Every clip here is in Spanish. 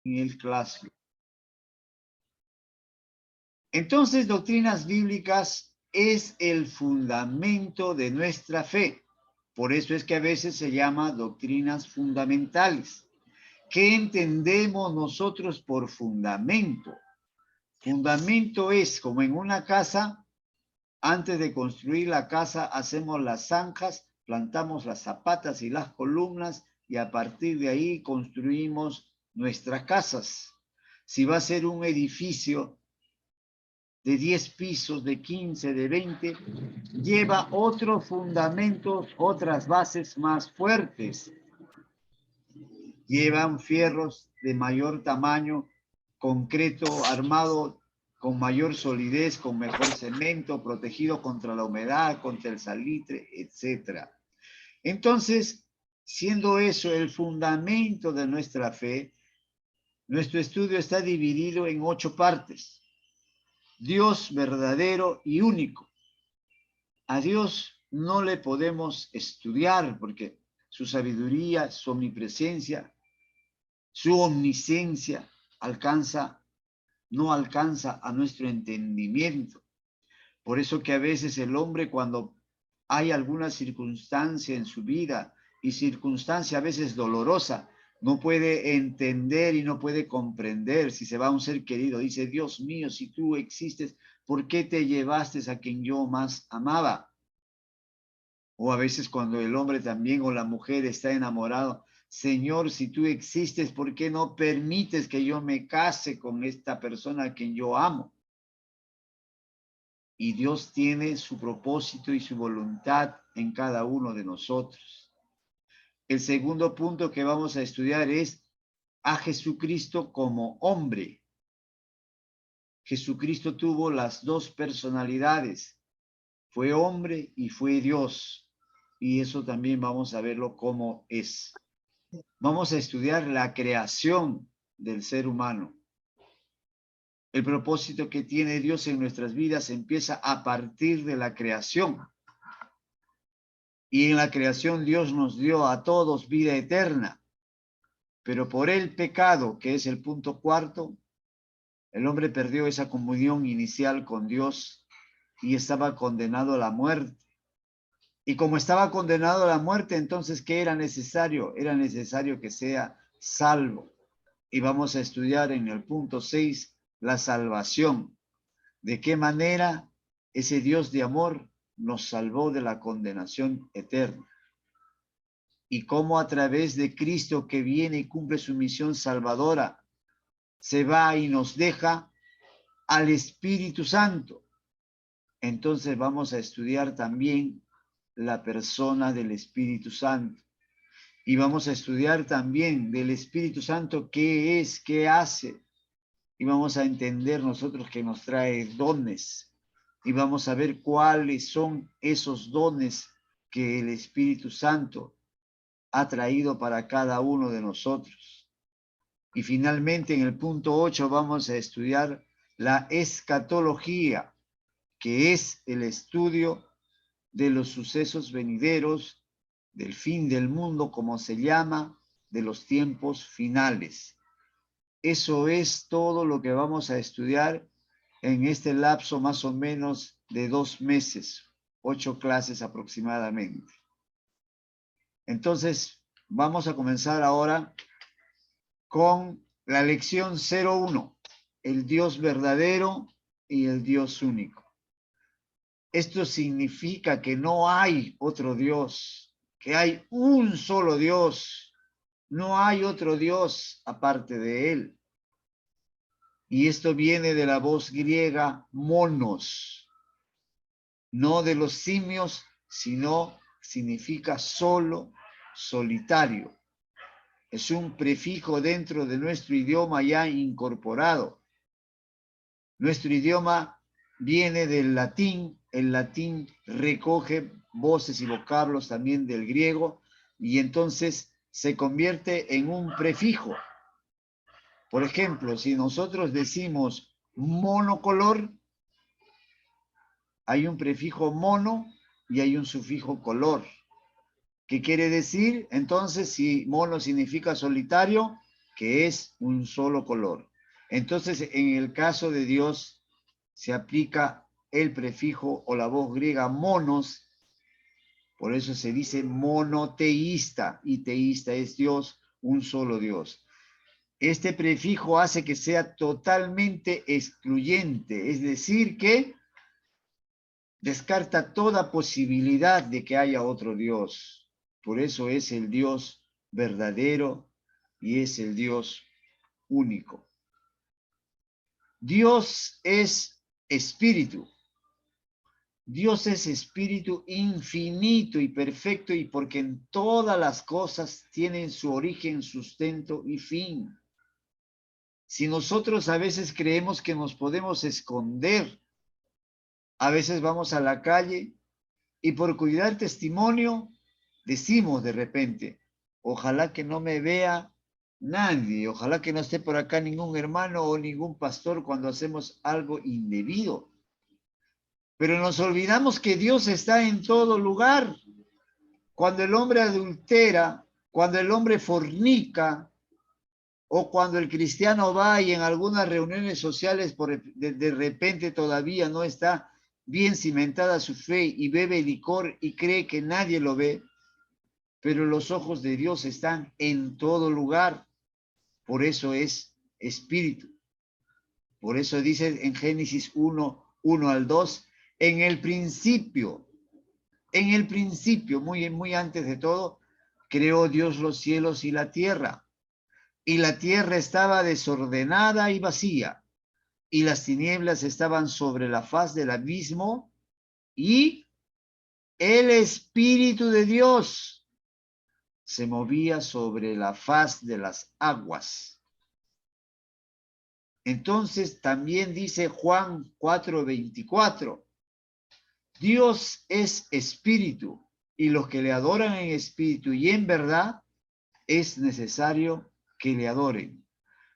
en el Classroom. Entonces, doctrinas bíblicas es el fundamento de nuestra fe. Por eso es que a veces se llama doctrinas fundamentales. ¿Qué entendemos nosotros por fundamento? Fundamento es como en una casa, antes de construir la casa hacemos las zanjas, plantamos las zapatas y las columnas y a partir de ahí construimos nuestras casas. Si va a ser un edificio de 10 pisos, de 15, de 20, lleva otros fundamentos, otras bases más fuertes. Llevan fierros de mayor tamaño, concreto armado con mayor solidez, con mejor cemento, protegido contra la humedad, contra el salitre, etc. Entonces, siendo eso el fundamento de nuestra fe, nuestro estudio está dividido en 8 partes. Dios verdadero y único. A Dios no le podemos estudiar porque su sabiduría, su omnipresencia, su omnisciencia no alcanza a nuestro entendimiento. Por eso que a veces el hombre, cuando hay alguna circunstancia en su vida, y circunstancia a veces dolorosa, no puede entender y no puede comprender. Si se va a un ser querido, dice: Dios mío, si tú existes, ¿por qué te llevaste a quien yo más amaba? O a veces cuando el hombre también o la mujer está enamorado: Señor, si tú existes, ¿por qué no permites que yo me case con esta persona a quien yo amo? Y Dios tiene su propósito y su voluntad en cada uno de nosotros. El segundo punto que vamos a estudiar es a Jesucristo como hombre. Jesucristo tuvo las dos personalidades, fue hombre y fue Dios, y eso también vamos a verlo cómo es. Vamos a estudiar la creación del ser humano. El propósito que tiene Dios en nuestras vidas empieza a partir de la creación. Y en la creación Dios nos dio a todos vida eterna. Pero por el pecado, que es el punto cuarto, el hombre perdió esa comunión inicial con Dios y estaba condenado a la muerte. Y como estaba condenado a la muerte, entonces, ¿qué era necesario? Era necesario que sea salvo. Y vamos a estudiar en el punto 6 la salvación. ¿De qué manera ese Dios de amor nos salvó de la condenación eterna? Y cómo a través de Cristo, que viene y cumple su misión salvadora, se va y nos deja al Espíritu Santo. Entonces vamos a estudiar también la persona del Espíritu Santo. Y vamos a estudiar también del Espíritu Santo qué es, qué hace. Y vamos a entender nosotros que nos trae dones. Y vamos a ver cuáles son esos dones que el Espíritu Santo ha traído para cada uno de nosotros. Y finalmente en el punto 8 vamos a estudiar la escatología, que es el estudio de los sucesos venideros, del fin del mundo, como se llama, de los tiempos finales. Eso es todo lo que vamos a estudiar en este lapso más o menos de 2 meses, 8 clases aproximadamente. Entonces, vamos a comenzar ahora con la lección 01, el Dios verdadero y el Dios único. Esto significa que no hay otro Dios, que hay un solo Dios, no hay otro Dios aparte de él. Y esto viene de la voz griega monos, no de los simios, sino significa solo, solitario. Es un prefijo dentro de nuestro idioma ya incorporado. Nuestro idioma viene del latín, el latín recoge voces y vocablos también del griego, y entonces se convierte en un prefijo. Por ejemplo, si nosotros decimos monocolor, hay un prefijo mono y hay un sufijo color. ¿Qué quiere decir? Entonces, si mono significa solitario, que es un solo color. Entonces, en el caso de Dios, se aplica el prefijo o la voz griega monos, por eso se dice monoteísta, y teísta es Dios, un solo Dios. Este prefijo hace que sea totalmente excluyente, es decir, que descarta toda posibilidad de que haya otro Dios. Por eso es el Dios verdadero y es el Dios único. Dios es espíritu. Dios es espíritu infinito y perfecto, y porque en todas las cosas tienen su origen, sustento y fin. Si nosotros a veces creemos que nos podemos esconder, a veces vamos a la calle y por cuidar testimonio decimos de repente, ojalá que no me vea nadie, ojalá que no esté por acá ningún hermano o ningún pastor cuando hacemos algo indebido. Pero nos olvidamos que Dios está en todo lugar. Cuando el hombre adultera, cuando el hombre fornica, o cuando el cristiano va y en algunas reuniones sociales de repente todavía no está bien cimentada su fe y bebe licor y cree que nadie lo ve, pero los ojos de Dios están en todo lugar. Por eso es espíritu. Por eso dice en Génesis 1, 1 al 2, en el principio, muy antes de todo, creó Dios los cielos y la tierra. Y la tierra estaba desordenada y vacía, y las tinieblas estaban sobre la faz del abismo, y el Espíritu de Dios se movía sobre la faz de las aguas. Entonces también dice Juan 4:24, Dios es espíritu, y los que le adoran en espíritu y en verdad, es necesario que le adoren.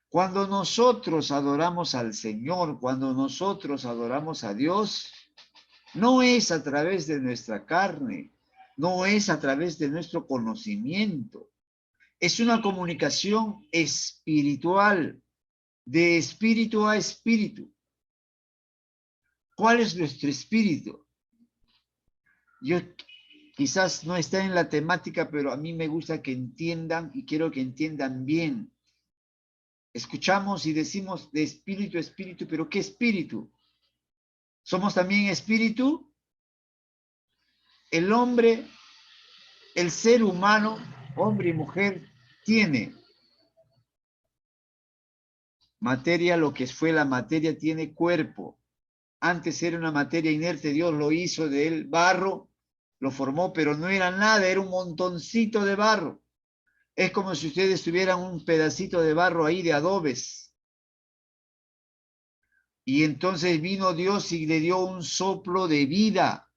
Cuando nosotros adoramos al Señor, cuando nosotros adoramos a Dios, no es a través de nuestra carne, no es a través de nuestro conocimiento. Es una comunicación espiritual, de espíritu a espíritu. ¿Cuál es nuestro espíritu? Yo quizás no está en la temática, pero a mí me gusta que entiendan y quiero que entiendan bien. Escuchamos y decimos de espíritu a espíritu, pero ¿qué espíritu? ¿Somos también espíritu? El hombre, el ser humano, hombre y mujer, tiene materia, lo que fue la materia tiene cuerpo. Antes era una materia inerte, Dios lo hizo de él barro, lo formó, pero no era nada, era un montoncito de barro. Es como si ustedes tuvieran un pedacito de barro ahí de adobes. Y entonces vino Dios y le dio un soplo de vida.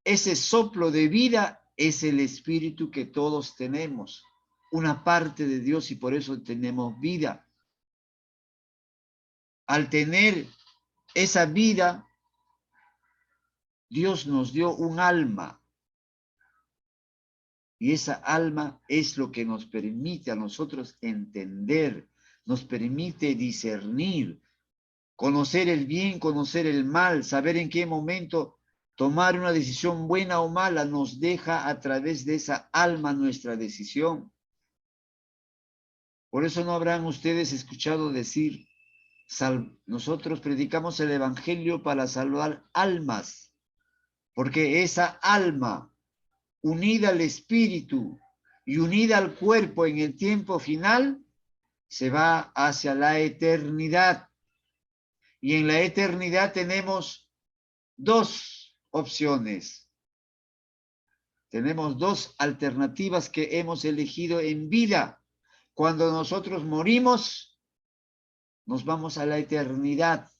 Ese soplo de vida es el espíritu que todos tenemos, una parte de Dios, y por eso tenemos vida. Al tener esa vida, Dios nos dio un alma. Y esa alma es lo que nos permite a nosotros entender, nos permite discernir, conocer el bien, conocer el mal, saber en qué momento tomar una decisión buena o mala, nos deja a través de esa alma nuestra decisión. Por eso no habrán ustedes escuchado decir, nosotros predicamos el evangelio para salvar almas, porque esa alma unida al espíritu y unida al cuerpo en el tiempo final, se va hacia la eternidad. Y en la eternidad tenemos dos opciones. Tenemos dos alternativas que hemos elegido en vida. Cuando nosotros morimos, nos vamos a la eternidad.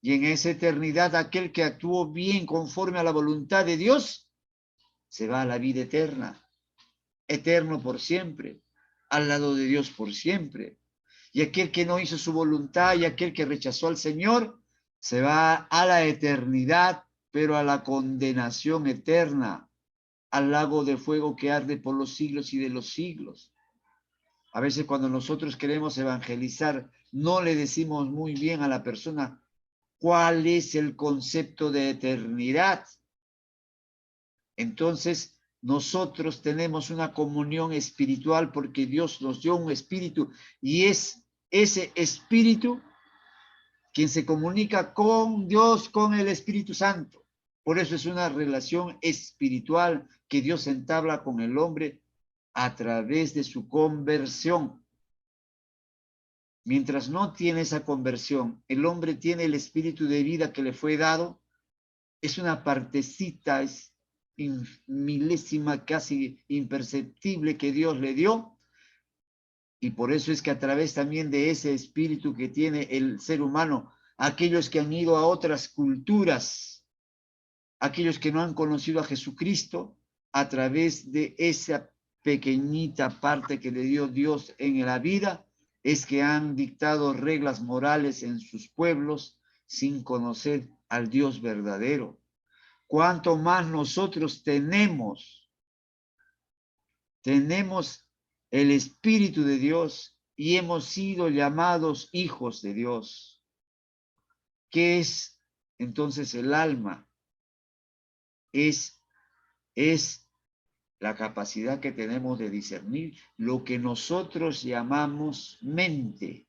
Y en esa eternidad, aquel que actuó bien conforme a la voluntad de Dios, se va a la vida eterna. Eterno por siempre, al lado de Dios por siempre. Y aquel que no hizo su voluntad y aquel que rechazó al Señor, se va a la eternidad, pero a la condenación eterna, al lago de fuego que arde por los siglos y de los siglos. A veces cuando nosotros queremos evangelizar, no le decimos muy bien a la persona cuál es el concepto de eternidad. Entonces, nosotros tenemos una comunión espiritual porque Dios nos dio un espíritu y es ese espíritu quien se comunica con Dios, con el Espíritu Santo. Por eso es una relación espiritual que Dios entabla con el hombre a través de su conversión. Mientras no tiene esa conversión, el hombre tiene el espíritu de vida que le fue dado, es una partecita, es milésima, casi imperceptible que Dios le dio, y por eso es que a través también de ese espíritu que tiene el ser humano, aquellos que han ido a otras culturas, aquellos que no han conocido a Jesucristo, a través de esa pequeñita parte que le dio Dios en la vida, es que han dictado reglas morales en sus pueblos sin conocer al Dios verdadero. Cuanto más nosotros tenemos el Espíritu de Dios y hemos sido llamados hijos de Dios. ¿Qué es entonces el alma? Es la capacidad que tenemos de discernir lo que nosotros llamamos mente.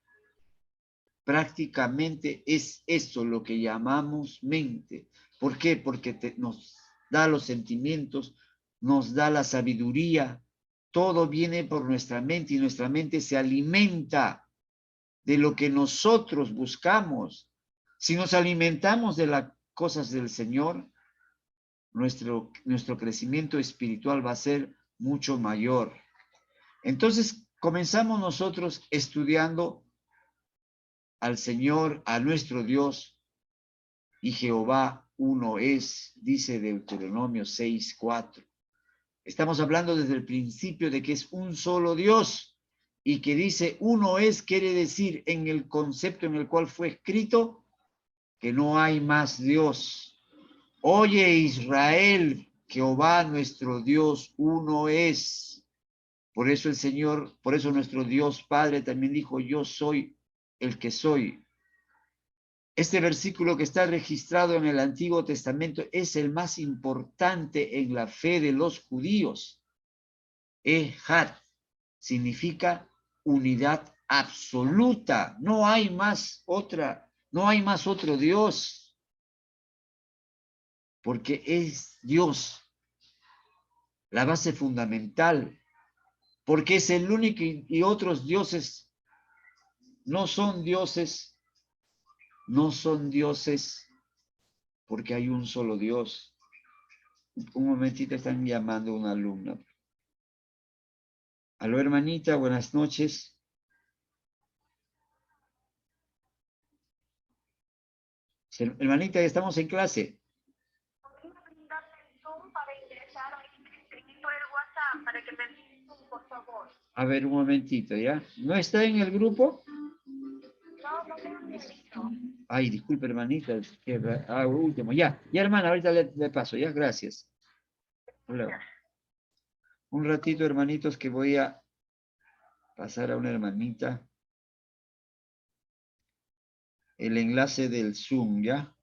Prácticamente es eso lo que llamamos mente. ¿Por qué? Porque nos da los sentimientos, nos da la sabiduría. Todo viene por nuestra mente y nuestra mente se alimenta de lo que nosotros buscamos. Si nos alimentamos de las cosas del Señor, nuestro crecimiento espiritual va a ser mucho mayor. Entonces, comenzamos nosotros estudiando al Señor, a nuestro Dios, y Jehová uno es, dice Deuteronomio 6:4. Estamos hablando desde el principio de que es un solo Dios, y que dice uno es, quiere decir en el concepto en el cual fue escrito, que no hay más Dios. Oye Israel, Jehová nuestro Dios uno es. Por eso el Señor, por eso nuestro Dios Padre también dijo, yo soy el que soy. Este versículo que está registrado en el Antiguo Testamento es el más importante en la fe de los judíos. Ejad significa unidad absoluta. No hay más otro Dios, porque es Dios, la base fundamental, porque es el único y otros dioses no son dioses, porque hay un solo Dios. Un momentito, están llamando a una alumna. Aló, hermanita, buenas noches. Hermanita, ya estamos en clase. A ver, un momentito, ¿ya? ¿No está en el grupo? Ay, disculpe, hermanita. Último, ya. Ya, hermana, ahorita le paso, ya, gracias. Hola. Un ratito, hermanitos, que voy a pasar a una hermanita el enlace del Zoom, ¿ya?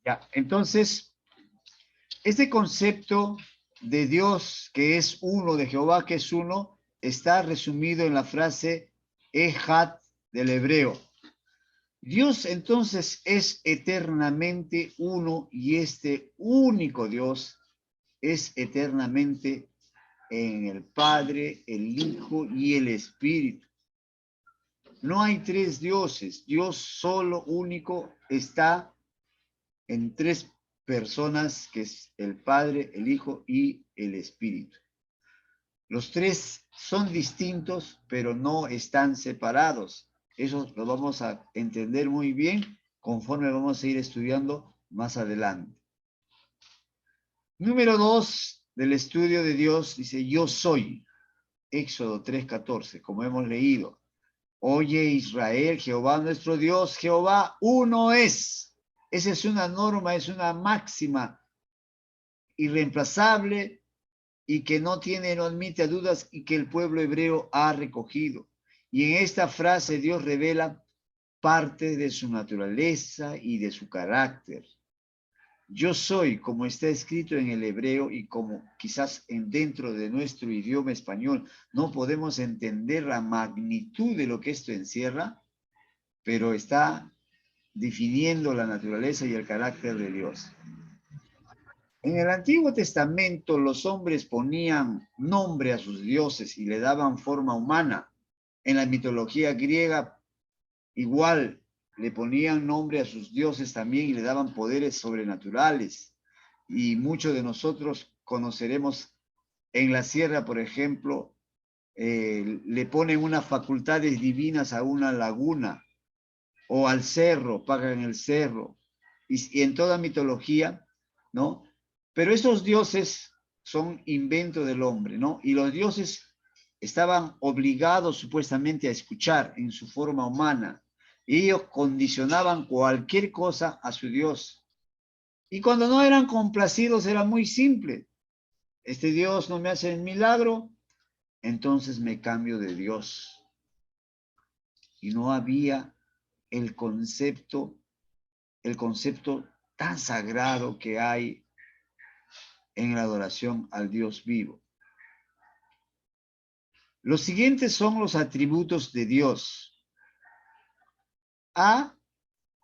Ya, entonces, este concepto de Dios que es uno, de Jehová que es uno, está resumido en la frase Ejad del hebreo. Dios entonces es eternamente uno y este único Dios es eternamente en el Padre, el Hijo y el Espíritu. No hay tres dioses. Dios solo, único, está en tres personas, que es el Padre, el Hijo y el Espíritu. Los tres son distintos, pero no están separados. Eso lo vamos a entender muy bien conforme vamos a ir estudiando más adelante. Número 2 del estudio de Dios dice, yo soy. Éxodo 3:14, como hemos leído. Oye Israel, Jehová nuestro Dios, Jehová uno es. Esa es una norma, es una máxima irreemplazable y que no tiene, no admite dudas y que el pueblo hebreo ha recogido. Y en esta frase Dios revela parte de su naturaleza y de su carácter. Yo soy, como está escrito en el hebreo y como quizás dentro de nuestro idioma español no podemos entender la magnitud de lo que esto encierra, pero está definiendo la naturaleza y el carácter de Dios. En el Antiguo Testamento los hombres ponían nombre a sus dioses y le daban forma humana. En la mitología griega igual le ponían nombre a sus dioses también y le daban poderes sobrenaturales. Y muchos de nosotros conoceremos en la sierra, por ejemplo, le ponen unas facultades divinas a una laguna o al cerro, pagan el cerro. Y en toda mitología, ¿no? Pero esos dioses son invento del hombre, ¿no? Y los dioses estaban obligados supuestamente a escuchar en su forma humana. Y ellos condicionaban cualquier cosa a su Dios. Y cuando no eran complacidos era muy simple. Este Dios no me hace el milagro, entonces me cambio de Dios. Y no había el concepto tan sagrado que hay en la adoración al Dios vivo. Los siguientes son los atributos de Dios. A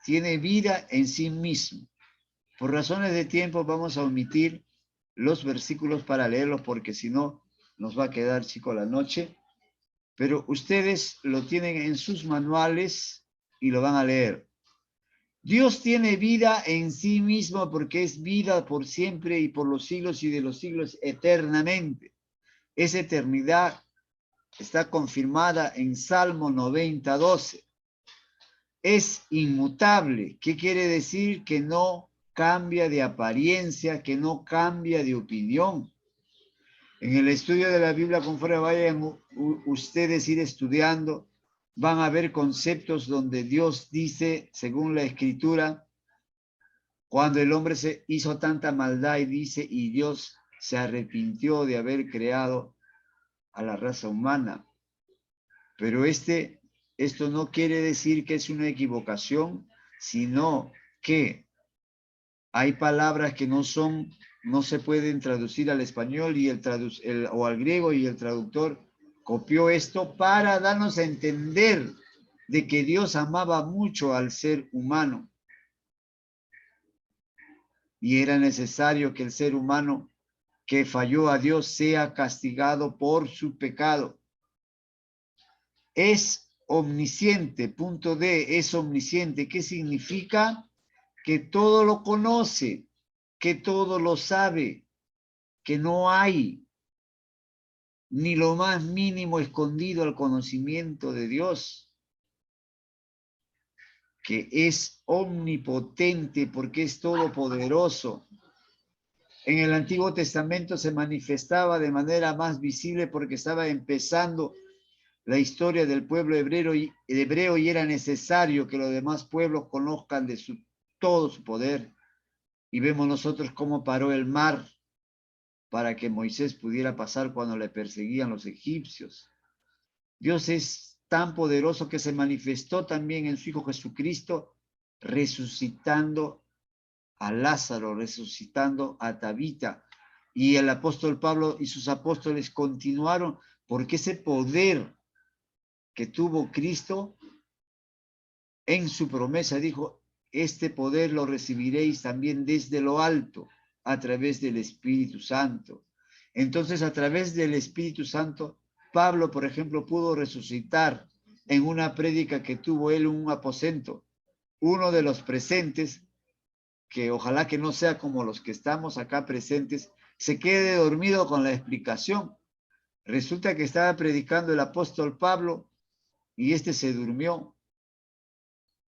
tiene vida en sí mismo. Por razones de tiempo vamos a omitir los versículos para leerlos porque si no nos va a quedar chico la noche. Pero ustedes lo tienen en sus manuales y lo van a leer. Dios tiene vida en sí mismo porque es vida por siempre y por los siglos y de los siglos eternamente. Esa eternidad está confirmada en Salmo 90:12. Es inmutable. ¿Qué quiere decir? Que no cambia de apariencia, que no cambia de opinión. En el estudio de la Biblia, conforme vayan ustedes ir estudiando, van a ver conceptos donde Dios dice, según la Escritura, cuando el hombre se hizo tanta maldad y dice, y Dios se arrepintió de haber creado a la raza humana. Pero esto no quiere decir que es una equivocación, sino que hay palabras que no se pueden traducir al español y o al griego, y el traductor copió esto para darnos a entender de que Dios amaba mucho al ser humano. Y era necesario que el ser humano que falló a Dios sea castigado por su pecado. Es omnisciente, punto D, es omnisciente. ¿Qué significa? Que todo lo conoce, que todo lo sabe, que no hay ni lo más mínimo escondido al conocimiento de Dios, que es omnipotente porque es todopoderoso. En el Antiguo Testamento se manifestaba de manera más visible porque estaba empezando la historia del pueblo hebreo y era necesario que los demás pueblos conozcan de todo su poder. Y vemos nosotros cómo paró el mar para que Moisés pudiera pasar cuando le perseguían los egipcios. Dios es tan poderoso que se manifestó también en su Hijo Jesucristo, resucitando a Lázaro, resucitando a Tabita. Y el apóstol Pablo y sus apóstoles continuaron porque ese poder que tuvo Cristo en su promesa dijo, este poder lo recibiréis también desde lo alto. a través del Espíritu Santo. Entonces, a través del Espíritu Santo, Pablo, por ejemplo, pudo resucitar en una prédica que tuvo él en un aposento. Uno de los presentes, que ojalá que no sea como los que estamos acá presentes, se quede dormido con la explicación. Resulta que estaba predicando el apóstol Pablo y este se durmió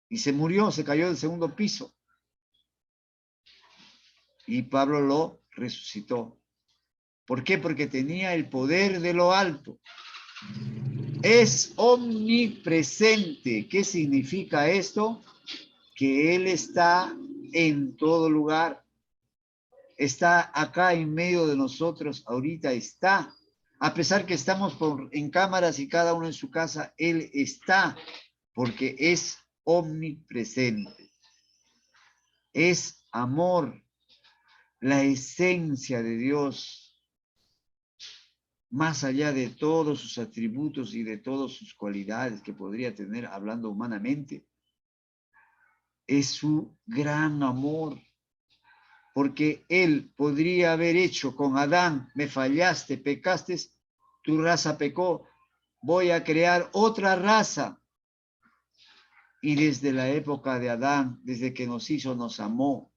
y se murió, se cayó del segundo piso. Y Pablo lo resucitó. ¿Por qué? Porque tenía el poder de lo alto. Es omnipresente. ¿Qué significa esto? Que Él está en todo lugar. Está acá en medio de nosotros, ahorita está. A pesar que estamos en cámaras y cada uno en su casa, Él está, porque es omnipresente. Es amor, la esencia de Dios, más allá de todos sus atributos y de todas sus cualidades que podría tener hablando humanamente, es su gran amor. Porque él podría haber hecho con Adán, me fallaste, pecaste, tu raza pecó, voy a crear otra raza. Y desde la época de Adán, desde que nos hizo, nos amó.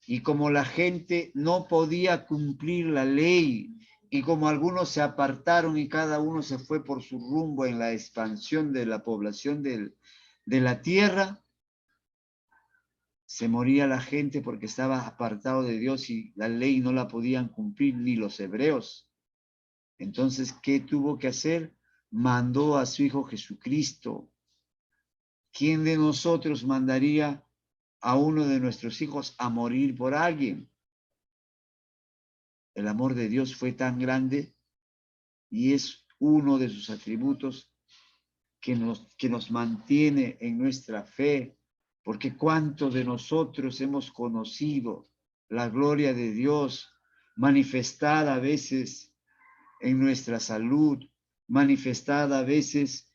Y como la gente no podía cumplir la ley, y como algunos se apartaron y cada uno se fue por su rumbo en la expansión de la población de la tierra, se moría la gente porque estaba apartado de Dios y la ley no la podían cumplir ni los hebreos. Entonces, ¿qué tuvo que hacer? Mandó a su Hijo Jesucristo. ¿Quién de nosotros mandaría a uno de nuestros hijos a morir por alguien? El amor de Dios fue tan grande y es uno de sus atributos que nos mantiene en nuestra fe, porque cuántos de nosotros hemos conocido la gloria de Dios manifestada a veces en nuestra salud, manifestada a veces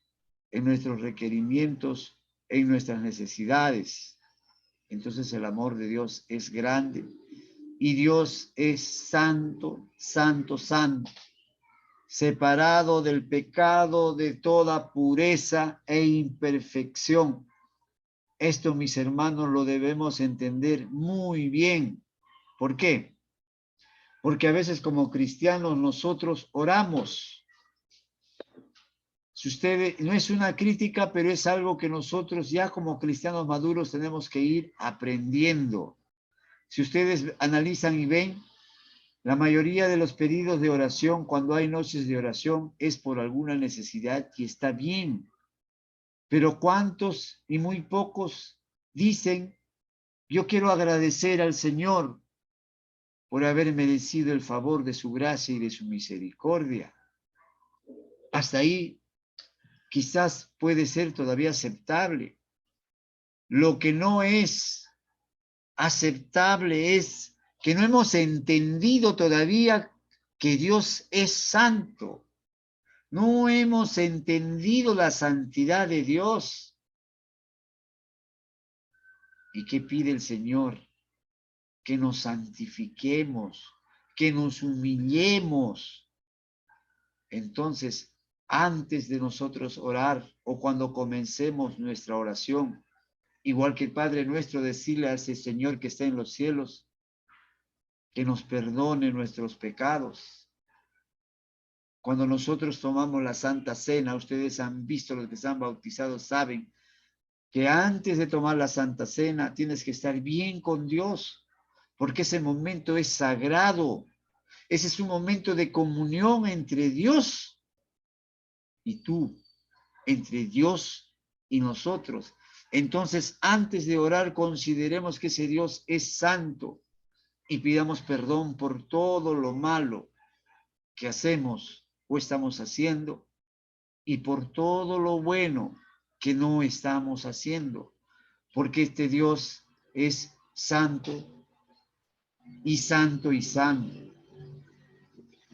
en nuestros requerimientos, en nuestras necesidades. Entonces el amor de Dios es grande y Dios es santo, santo, santo, separado del pecado, de toda pureza e imperfección. Esto, mis hermanos, lo debemos entender muy bien. ¿Por qué? Porque a veces como cristianos nosotros oramos. Si usted, no es una crítica, pero es algo que nosotros ya como cristianos maduros tenemos que ir aprendiendo. Si ustedes analizan y ven, la mayoría de los pedidos de oración, cuando hay noches de oración, es por alguna necesidad y está bien. Pero ¿cuántos y muy pocos dicen, yo quiero agradecer al Señor por haber merecido el favor de su gracia y de su misericordia? Hasta ahí quizás puede ser todavía aceptable. Lo que no es aceptable es que no hemos entendido todavía que Dios es santo. No hemos entendido la santidad de Dios. ¿Y qué pide el Señor? Que nos santifiquemos, que nos humillemos. Entonces, antes de nosotros orar o cuando comencemos nuestra oración, igual que el Padre nuestro, decirle a ese Señor que está en los cielos, que nos perdone nuestros pecados. Cuando nosotros tomamos la Santa Cena, ustedes han visto, los que están bautizados saben que antes de tomar la Santa Cena tienes que estar bien con Dios, porque ese momento es sagrado. Ese es un momento de comunión entre Dios y tú, entre Dios y nosotros. Entonces, antes de orar, consideremos que ese Dios es santo y pidamos perdón por todo lo malo que hacemos o estamos haciendo y por todo lo bueno que no estamos haciendo, porque este Dios es santo y santo y santo.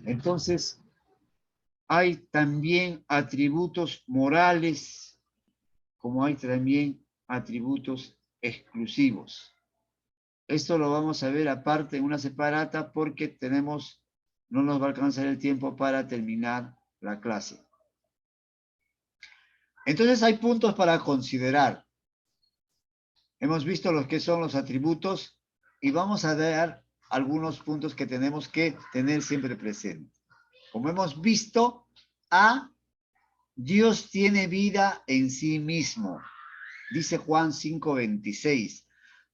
Entonces, hay también atributos morales, como hay también atributos exclusivos. Esto lo vamos a ver aparte en una separata porque no nos va a alcanzar el tiempo para terminar la clase. Entonces hay puntos para considerar. Hemos visto los que son los atributos y vamos a dar algunos puntos que tenemos que tener siempre presentes. Como hemos visto, Dios tiene vida en sí mismo. Dice Juan 5:26.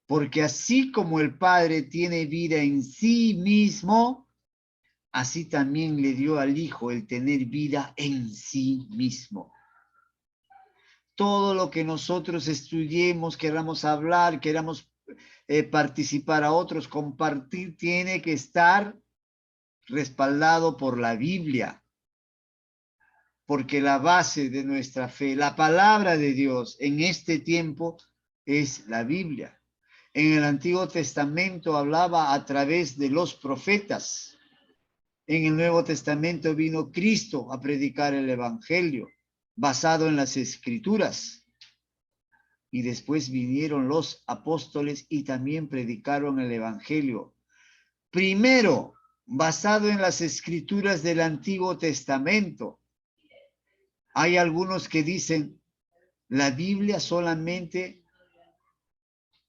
Porque así como el Padre tiene vida en sí mismo, así también le dio al Hijo el tener vida en sí mismo. Todo lo que nosotros estudiemos, queramos hablar, queramos participar a otros, compartir, tiene que estar respaldado por la Biblia. Porque la base de nuestra fe, la palabra de Dios en este tiempo es la Biblia. En el Antiguo Testamento hablaba a través de los profetas. En el Nuevo Testamento vino Cristo a predicar el Evangelio basado en las Escrituras. Y después vinieron los apóstoles y también predicaron el Evangelio. Primero, basado en las Escrituras del Antiguo Testamento. Hay algunos que dicen, la Biblia solamente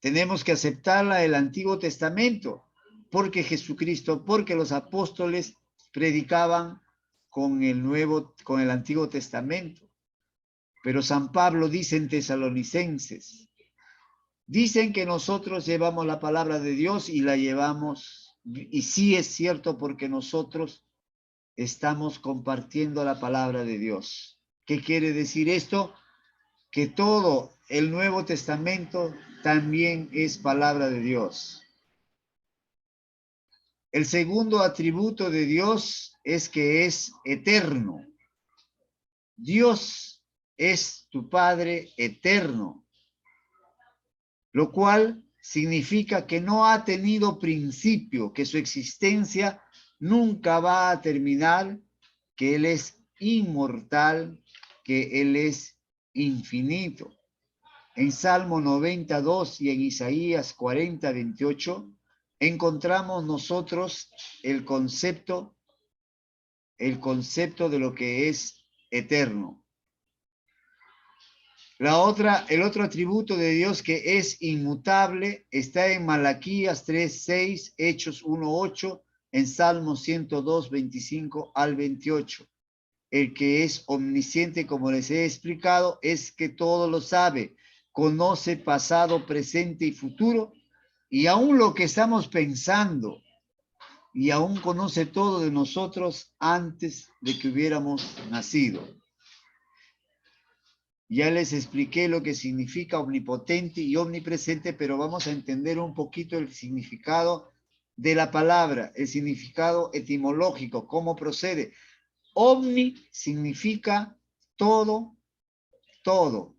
tenemos que aceptarla el Antiguo Testamento, porque Jesucristo, porque los apóstoles predicaban con el Antiguo Testamento. Pero San Pablo dice en Tesalonicenses, dicen que nosotros llevamos la palabra de Dios y la llevamos, y sí es cierto porque nosotros estamos compartiendo la palabra de Dios. ¿Qué quiere decir esto? Que todo el Nuevo Testamento también es palabra de Dios. El segundo atributo de Dios es que es eterno. Dios es tu Padre eterno, lo cual significa que no ha tenido principio, que su existencia nunca va a terminar, que Él es inmortal, que Él es infinito. En Salmo 92 y en Isaías 40:28 encontramos nosotros el concepto de lo que es eterno. El otro atributo de Dios que es inmutable está en Malaquías 3:6, Hechos 1:8, en Salmos 102:25-28. El que es omnisciente, como les he explicado, es que todo lo sabe, conoce pasado, presente y futuro, y aún lo que estamos pensando, y aún conoce todo de nosotros antes de que hubiéramos nacido. Ya les expliqué lo que significa omnipotente y omnipresente, pero vamos a entender un poquito el significado de la palabra, el significado etimológico, cómo procede. Omni significa todo, todo.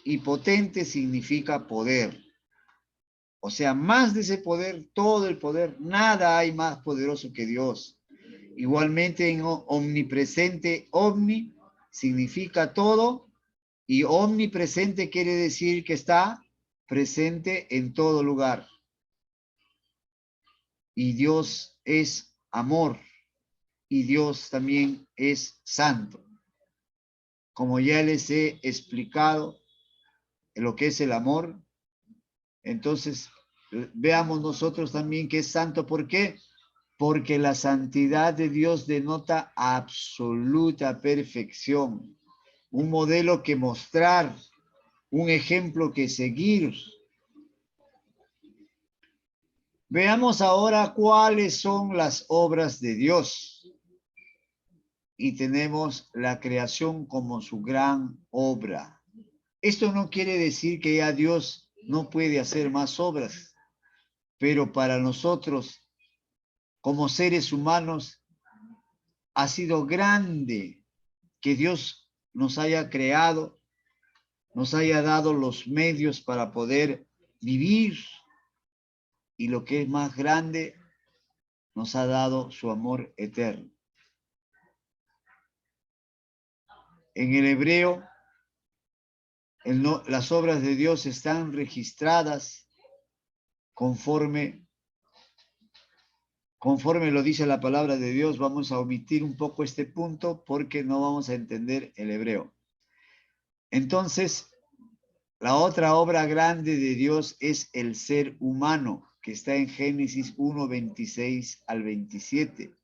Y potente significa poder. O sea, más de ese poder, todo el poder, nada hay más poderoso que Dios. Igualmente en omnipresente, omni significa todo y omnipresente quiere decir que está presente en todo lugar. Y Dios es amor y Dios también es santo. Como ya les he explicado lo que es el amor, entonces veamos nosotros también que es santo. ¿Por qué? Porque la santidad de Dios denota absoluta perfección, un modelo que mostrar, un ejemplo que seguir. Veamos ahora cuáles son las obras de Dios. Y tenemos la creación como su gran obra. Esto no quiere decir que ya Dios no puede hacer más obras, pero para nosotros, como seres humanos, ha sido grande que Dios nos haya creado, nos haya dado los medios para poder vivir, y lo que es más grande, nos ha dado su amor eterno. En el hebreo, las obras de Dios están registradas conforme lo dice la palabra de Dios. Vamos a omitir un poco este punto porque no vamos a entender el hebreo. Entonces, la otra obra grande de Dios es el ser humano, que está en Génesis 1, 26 al 27.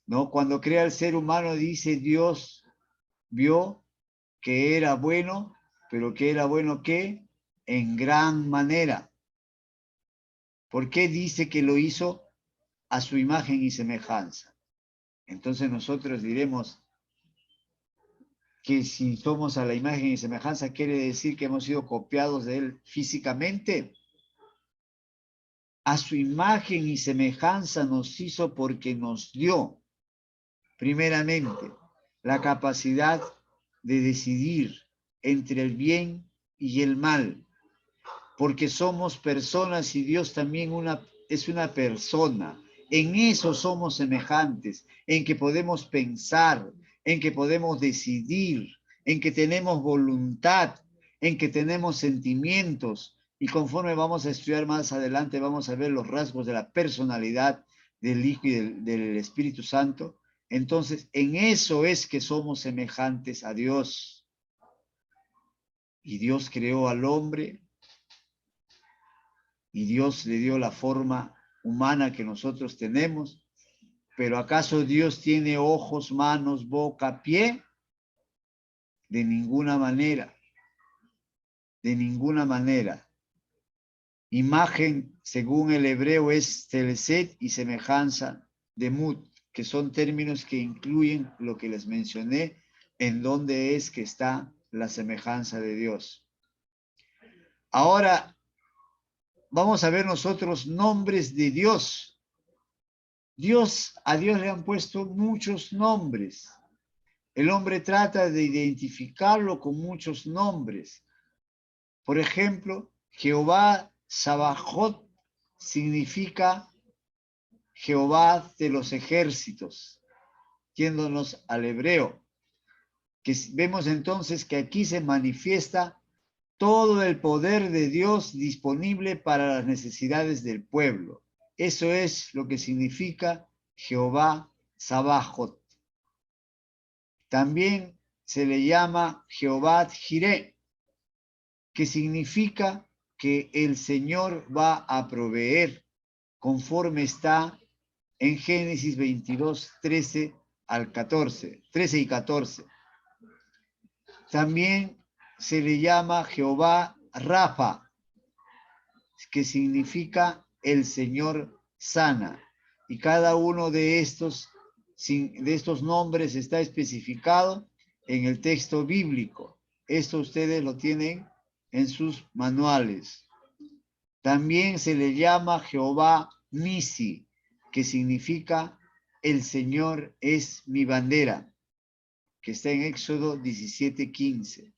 ¿No? Cuando crea el ser humano, dice Dios vio que era bueno, pero que era bueno ¿qué? En gran manera. ¿Por qué dice que lo hizo a su imagen y semejanza? Entonces nosotros diremos que si somos a la imagen y semejanza, ¿quiere decir que hemos sido copiados de él físicamente? A su imagen y semejanza nos hizo porque nos dio, primeramente, la capacidad de decidir entre el bien y el mal, porque somos personas y Dios también es una persona. En eso somos semejantes, en que podemos pensar, en que podemos decidir, en que tenemos voluntad, en que tenemos sentimientos. Y conforme vamos a estudiar más adelante, vamos a ver los rasgos de la personalidad del Hijo y del Espíritu Santo. Entonces, en eso es que somos semejantes a Dios. Y Dios creó al hombre y Dios le dio la forma humana que nosotros tenemos. Pero ¿acaso Dios tiene ojos, manos, boca, pie? De ninguna manera. De ninguna manera. Imagen, según el hebreo, es teleset y semejanza de mut, que son términos que incluyen lo que les mencioné, en donde es que está la semejanza de Dios. Ahora, vamos a ver nosotros nombres de Dios. A Dios le han puesto muchos nombres. El hombre trata de identificarlo con muchos nombres. Por ejemplo, Jehová Sabaoth significa Jehová de los ejércitos, yéndonos al hebreo. Que vemos entonces que aquí se manifiesta todo el poder de Dios disponible para las necesidades del pueblo. Eso es lo que significa Jehová Sabaoth. También se le llama Jehová Jireh, que significa que el Señor va a proveer, conforme está en Génesis 22, 13 al 14, 13 y 14. También se le llama Jehová Rafa, que significa el Señor sana. Y cada uno de estos nombres está especificado en el texto bíblico. Esto ustedes lo tienen en sus manuales. También se le llama Jehová Nisi, que significa el Señor es mi bandera, que está en Éxodo 17:15.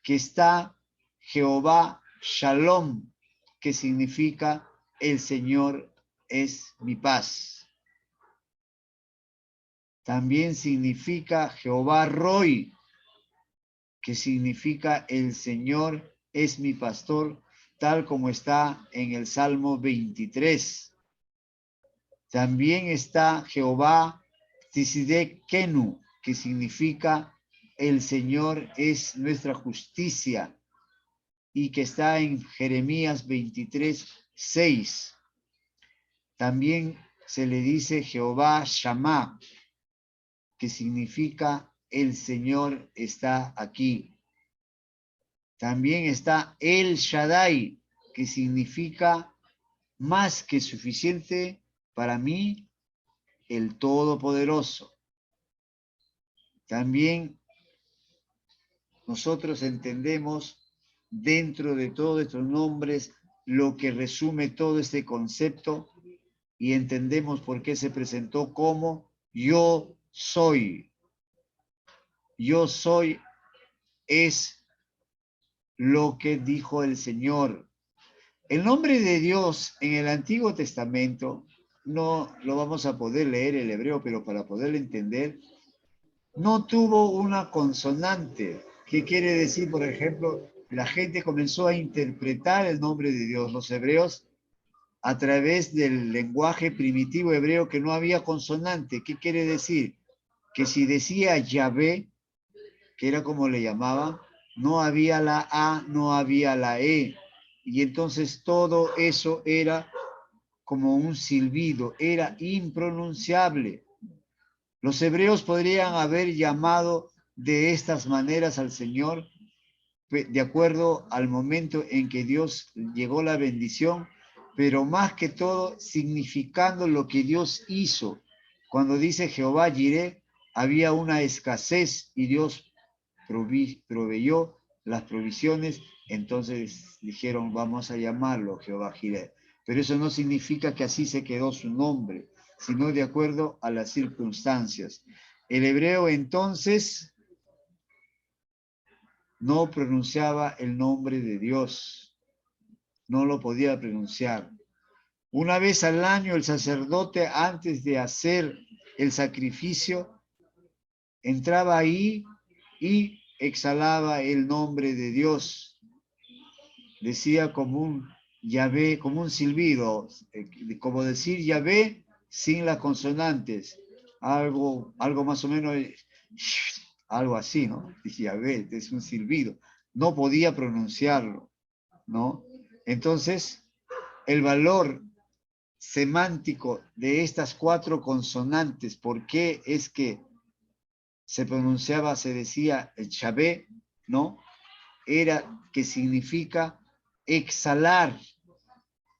Que está Jehová Shalom, que significa el Señor es mi paz. También significa Jehová Roi, que significa el Señor es mi pastor, tal como está en el Salmo 23. También está Jehová Tisidekenu, que significa el Señor es nuestra justicia, y que está en Jeremías 23:6. También se le dice Jehová Shammah, que significa el Señor está aquí. También está El Shaddai, que significa más que suficiente para mí, el Todopoderoso. También nosotros entendemos dentro de todos estos nombres lo que resume todo este concepto y entendemos por qué se presentó como yo soy. Yo soy es lo que dijo el Señor. El nombre de Dios en el Antiguo Testamento, no lo vamos a poder leer el hebreo, pero para poderlo entender, no tuvo una consonante. ¿Qué quiere decir? Por ejemplo, la gente comenzó a interpretar el nombre de Dios. Los hebreos a través del lenguaje primitivo hebreo que no había consonante. ¿Qué quiere decir? Que si decía Yahvé, que era como le llamaban, no había la A, no había la E. Y entonces todo eso era como un silbido, era impronunciable. Los hebreos podrían haber llamado de estas maneras al Señor de acuerdo al momento en que Dios llegó la bendición, pero más que todo significando lo que Dios hizo. Cuando dice Jehová Jireh, había una escasez y Dios proveyó las provisiones, entonces dijeron, vamos a llamarlo Jehová Jireh. Pero eso no significa que así se quedó su nombre, sino de acuerdo a las circunstancias. El hebreo entonces no pronunciaba el nombre de Dios, no lo podía pronunciar. Una vez al año el sacerdote, antes de hacer el sacrificio, entraba ahí y exhalaba el nombre de Dios. Decía como un Yahvé, como un silbido, como decir Yahvé sin las consonantes, algo más o menos, algo así, ¿no? Dice Yahvé, es un silbido. No podía pronunciarlo, ¿no? Entonces, el valor semántico de estas 4 consonantes, ¿por qué es que se pronunciaba, se decía el Yahvé, ¿no? Era que significa exhalar.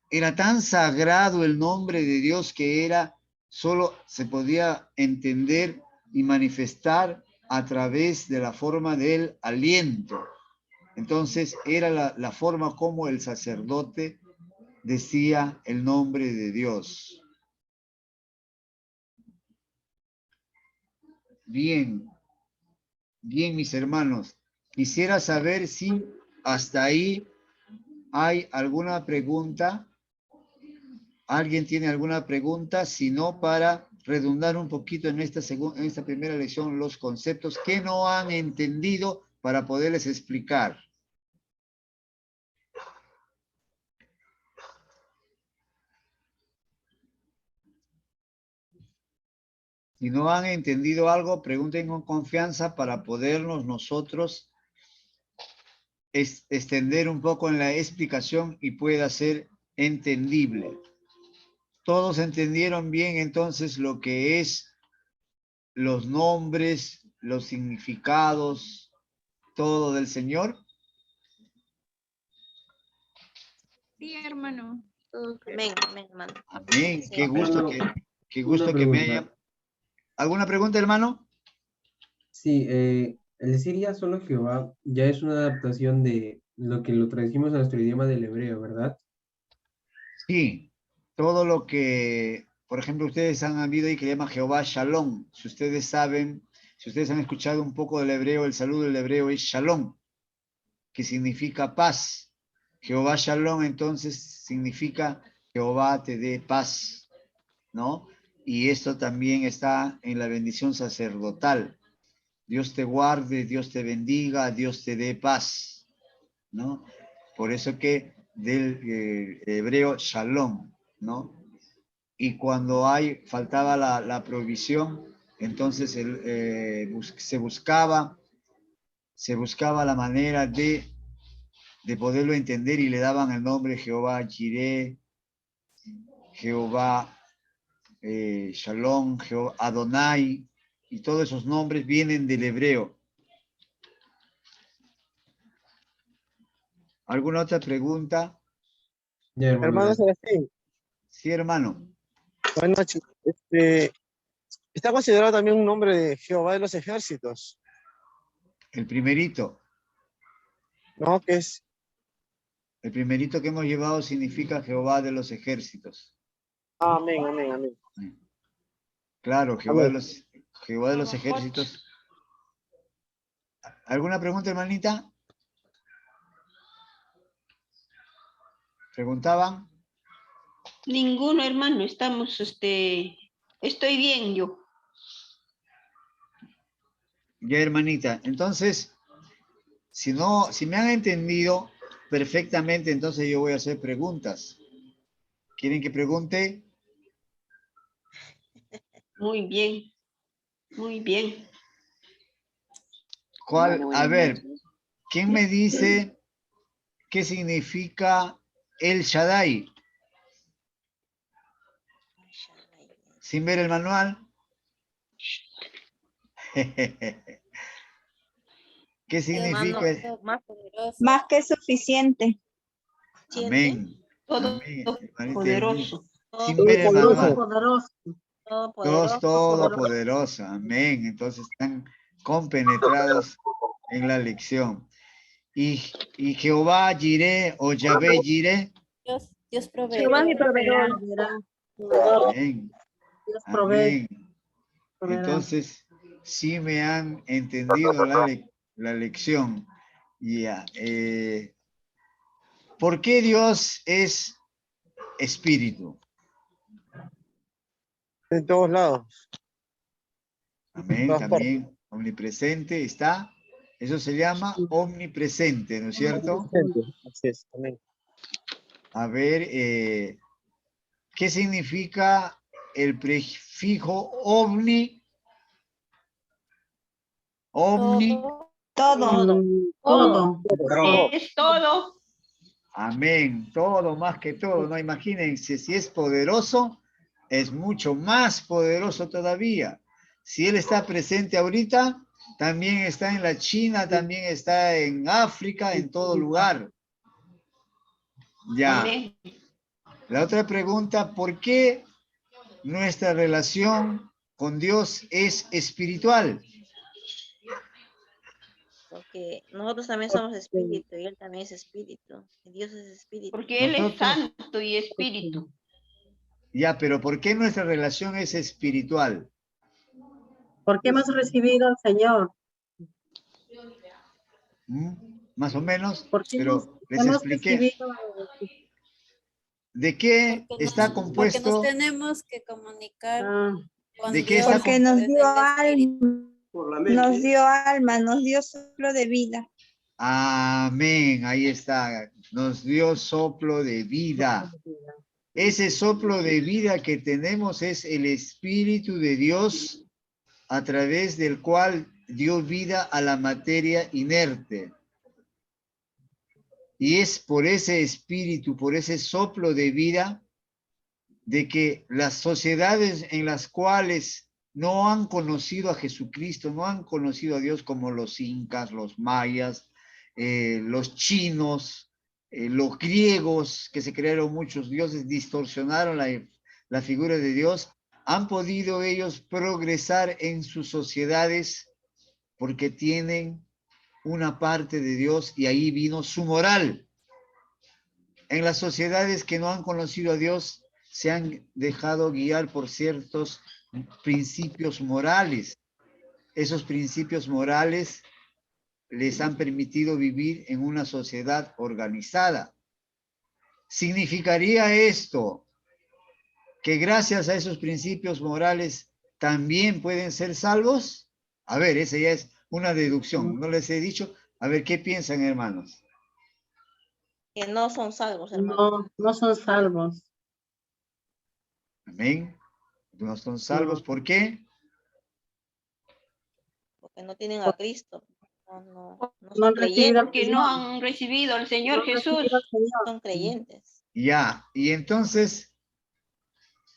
Era tan sagrado el nombre de Dios que era, solo se podía entender y manifestar a través de la forma del aliento. Entonces era la forma como el sacerdote decía el nombre de Dios. Bien, bien mis hermanos. Quisiera saber si hasta ahí hay alguna pregunta. ¿Alguien tiene alguna pregunta? Si no, para redundar un poquito en esta primera lección los conceptos que no han entendido para poderles explicar. Si no han entendido algo, pregunten con confianza para podernos nosotros extender un poco en la explicación y pueda ser entendible. ¿Todos entendieron bien entonces lo que es los nombres, los significados, todo del Señor? Sí, hermano. Todo claro. Amén, amén, hermano. Amén. Sí. Qué gusto Una que me pregunta. haya... ¿Alguna pregunta, hermano? Sí, el decir ya solo Jehová ya es una adaptación de lo que lo traducimos a nuestro idioma del hebreo, ¿verdad? Sí. Todo lo que, por ejemplo, ustedes han habido y que llama Jehová Shalom. Si ustedes saben, si ustedes han escuchado un poco del hebreo, el saludo del hebreo es Shalom, que significa paz. Jehová Shalom entonces significa Jehová te dé paz, ¿no? Y esto también está en la bendición sacerdotal. Dios te guarde, Dios te bendiga, Dios te dé paz, ¿no? Por eso que del hebreo Shalom, ¿no? Y cuando faltaba la provisión, entonces se buscaba la manera de poderlo entender y le daban el nombre Jehová Jireh, Jehová Shalom, Jehová Adonai, y todos esos nombres vienen del hebreo. ¿Alguna otra pregunta? Ya, hermano, Hermano gracias. Serafín, Sí, hermano. buenas noches. Está considerado también un nombre de Jehová de los ejércitos, El primerito. ¿no? Que es, El primerito que hemos llevado significa Jehová de los ejércitos. amén, amén, amén. Claro, Jehová Amén. de los ejércitos. ¿Alguna pregunta, hermanita? ¿Preguntaban? Ninguno, hermano. Estamos, estoy bien yo. Ya, hermanita. Entonces, si me han entendido perfectamente, entonces yo voy a hacer preguntas. ¿Quieren que pregunte? Muy bien. Muy bien. ¿Cuál? A ver, ¿quién me dice qué significa El Shaddai? Sin ver el manual. ¿Qué significa? Más que suficiente. Amén. Todo Amén. Hermanita poderoso. sin ver el manual. Todopoderoso. Dios todopoderoso. Amén. Entonces están compenetrados en la lección. Y Jehová Jireh o Yahvé Jireh. Dios provee. Jehová mi proveedor. Amén. Dios provee. Amén. Entonces, sí me han entendido la lección. Ya. ¿Por qué Dios es espíritu? En todos lados. Amén. Todas También omnipresente está. Eso se llama omnipresente, ¿no es cierto? Así es, amén. A ver, ¿qué significa el prefijo omni? Omni. Todo. Todo. Es todo. Amén. Todo, más que todo. No, imagínense, si es poderoso, es mucho más poderoso todavía. Si Él está presente ahorita, también está en la China, también está en África, en todo lugar. Ya. Amén. La otra pregunta, ¿por qué nuestra relación con Dios es espiritual? Porque nosotros también somos espíritu y Él también es espíritu. Y Dios es espíritu. Porque Él es Nosotros- santo y espíritu. Ya, pero ¿por qué nuestra relación es espiritual? Porque hemos recibido al Señor. ¿Mm? Más o menos, Porque pero les hemos expliqué. recibido. ¿De qué Porque está porque compuesto? nos tenemos que comunicar Ah, con ¿De qué Dios. está Porque a nos través dio del Espíritu. alma, nos dio alma, nos dio soplo de vida. Amén, ahí está. Nos dio soplo de vida. Ese soplo de vida que tenemos es el Espíritu de Dios a través del cual dio vida a la materia inerte. Y es por ese espíritu, por ese soplo de vida, de que las sociedades en las cuales no han conocido a Jesucristo, no han conocido a Dios, como los incas, los mayas, los chinos, los griegos, que se crearon muchos dioses, distorsionaron la figura de Dios, han podido ellos progresar en sus sociedades porque tienen una parte de Dios y ahí vino su moral. En las sociedades que no han conocido a Dios, se han dejado guiar por ciertos principios morales. Esos principios morales les han permitido vivir en una sociedad organizada. ¿Significaría esto que gracias a esos principios morales también pueden ser salvos? A ver, esa ya es una deducción. No les he dicho. A ver, ¿qué piensan, hermanos? Que no son salvos, hermano. no son salvos. Amén. No son salvos. No. ¿Por qué? Porque no tienen a Cristo. No No son han recibido al creyentes. Porque no han recibido al Señor No han Jesús. recibido al Señor. Son creyentes. Ya, y entonces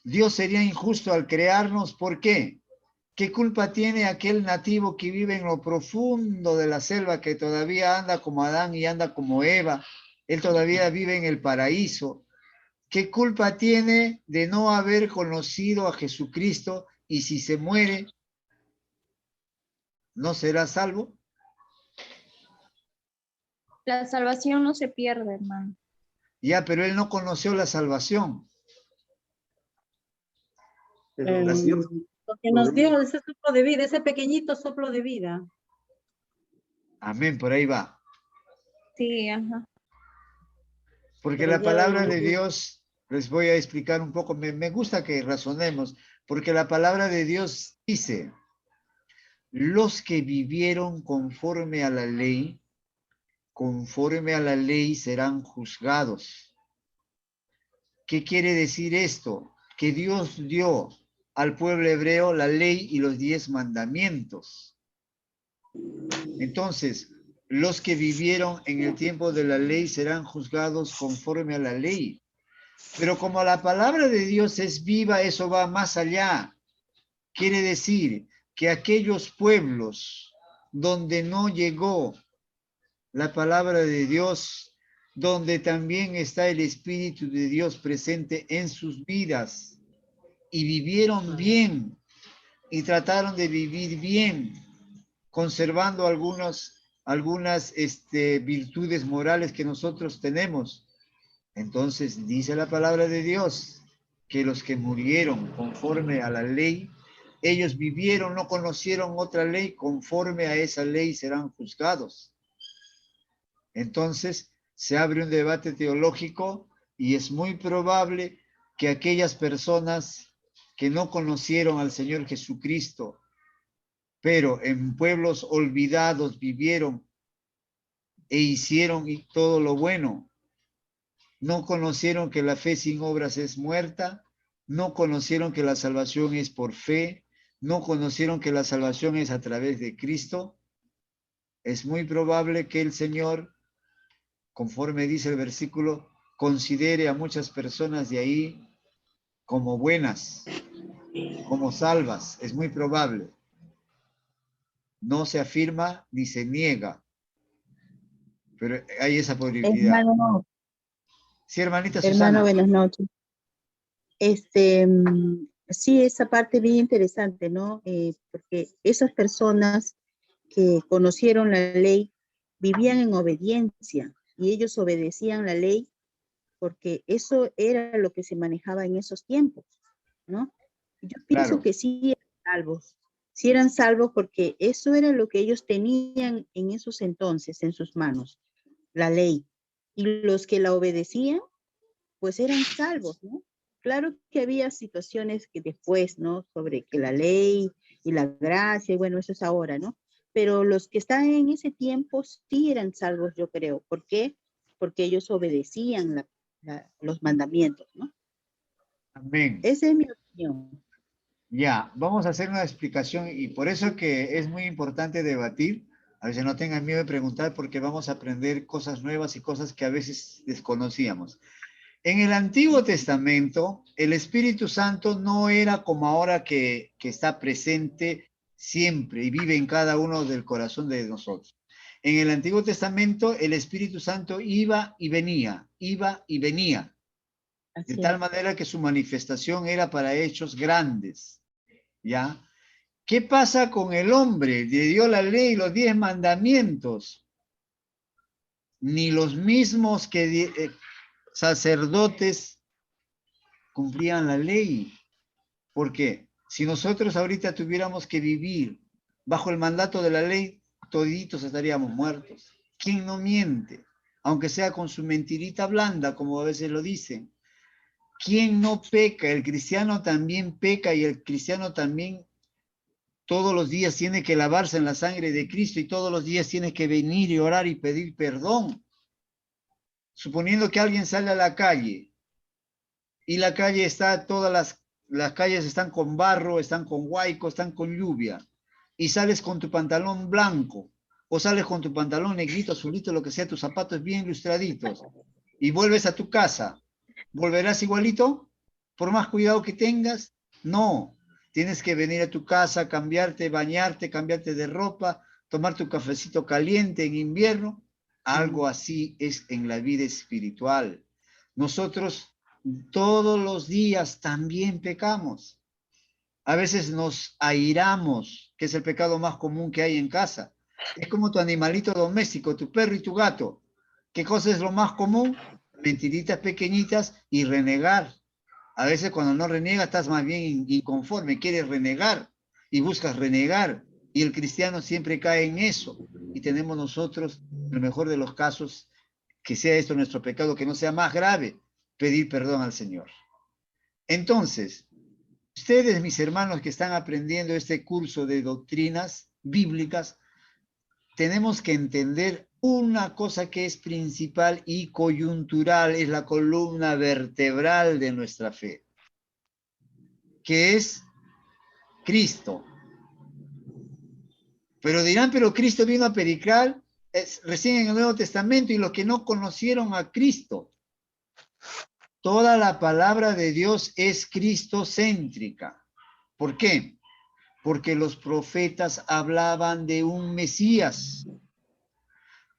Dios sería injusto al crearnos. ¿Por qué? ¿Qué culpa tiene aquel nativo que vive en lo profundo de la selva, que todavía anda como Adán y anda como Eva? Él todavía vive en el paraíso. ¿Qué culpa tiene de no haber conocido a Jesucristo? Y si se muere, ¿no será salvo? La salvación no se pierde, hermano. Ya, pero él no conoció la salvación. Lo que nos dio ese soplo de vida, ese pequeñito soplo de vida. Amén, por ahí va. Sí, ajá. Porque Pero la ya palabra no- de Dios, les voy a explicar un poco, me gusta que razonemos, porque la palabra de Dios dice, los que vivieron conforme a la ley serán juzgados. ¿Qué quiere decir esto? Que Dios dio al pueblo hebreo la ley y los 10 mandamientos. Entonces, los que vivieron en el tiempo de la ley serán juzgados conforme a la ley. Pero como la palabra de Dios es viva, eso va más allá. Quiere decir que aquellos pueblos donde no llegó la palabra de Dios, donde también está el Espíritu de Dios presente en sus vidas, y vivieron bien, y trataron de vivir bien, conservando algunas virtudes morales que nosotros tenemos. Entonces dice la palabra de Dios que los que murieron conforme a la ley, ellos vivieron, no conocieron otra ley, conforme a esa ley serán juzgados. Entonces se abre un debate teológico y es muy probable que aquellas personas que no conocieron al Señor Jesucristo, pero en pueblos olvidados vivieron e hicieron todo lo bueno, no conocieron que la fe sin obras es muerta, no conocieron que la salvación es por fe, no conocieron que la salvación es a través de Cristo. Es muy probable que el Señor, conforme dice el versículo, considere a muchas personas de ahí como buenas, como salvas. Es muy probable. No se afirma ni se niega, pero hay esa posibilidad. Hermano, Sí, hermanita hermano, Susana. buenas noches. Sí, esa parte bien interesante, ¿no? Porque esas personas que conocieron la ley vivían en obediencia y ellos obedecían la ley porque eso era lo que se manejaba en esos tiempos, ¿no? Yo pienso Claro. que sí eran salvos porque eso era lo que ellos tenían en esos entonces en sus manos, la ley. Y los que la obedecían, pues eran salvos, ¿no? Claro que había situaciones que después, ¿no? Sobre que la ley y la gracia, y bueno, eso es ahora, ¿no? Pero los que están en ese tiempo sí eran salvos, yo creo. ¿Por qué? Porque ellos obedecían los mandamientos, ¿no? Amén. Esa es mi opinión. Ya, vamos a hacer una explicación y por eso que es muy importante debatir. A veces no tengan miedo de preguntar porque vamos a aprender cosas nuevas y cosas que a veces desconocíamos. En el Antiguo Testamento, el Espíritu Santo no era como ahora que está presente siempre y vive en cada uno del corazón de nosotros. En el Antiguo Testamento, el Espíritu Santo iba y venía, de Así tal es. manera que su manifestación era para hechos grandes, ¿ya? ¿Qué pasa con el hombre? Le dio la ley y los 10 mandamientos. Ni los mismos sacerdotes cumplían la ley. Porque si nosotros ahorita tuviéramos que vivir bajo el mandato de la ley, toditos estaríamos muertos. ¿Quién no miente? Aunque sea con su mentirita blanda, como a veces lo dicen. ¿Quién no peca? El cristiano también peca y el cristiano también todos los días tiene que lavarse en la sangre de Cristo y todos los días tiene que venir y orar y pedir perdón. Suponiendo que alguien sale a la calle y la calle está, todas las calles están con barro, están con huaico, están con lluvia, y sales con tu pantalón blanco, o sales con tu pantalón negrito, azulito, lo que sea, tus zapatos bien lustraditos, y vuelves a tu casa, ¿volverás igualito? Por más cuidado que tengas, no. Tienes que venir a tu casa, cambiarte, bañarte, cambiarte de ropa, tomar tu cafecito caliente en invierno. Algo así es en la vida espiritual. Nosotros todos los días también pecamos. A veces nos airamos, que es el pecado más común que hay en casa. Es como tu animalito doméstico, tu perro y tu gato. ¿Qué cosa es lo más común? Mentiritas pequeñitas y renegar. A veces cuando no reniegas estás más bien inconforme, quieres renegar y buscas renegar. Y el cristiano siempre cae en eso. Y tenemos nosotros, en el mejor de los casos, que sea esto nuestro pecado, que no sea más grave, pedir perdón al Señor. Entonces, ustedes, mis hermanos que están aprendiendo este curso de doctrinas bíblicas, tenemos que entender una cosa que es principal y coyuntural, es la columna vertebral de nuestra fe, que es Cristo. Pero dirán, pero Cristo vino a predicar recién en el Nuevo Testamento y los que no conocieron a Cristo. Toda la palabra de Dios es cristocéntrica. ¿Por qué? Porque los profetas hablaban de un Mesías.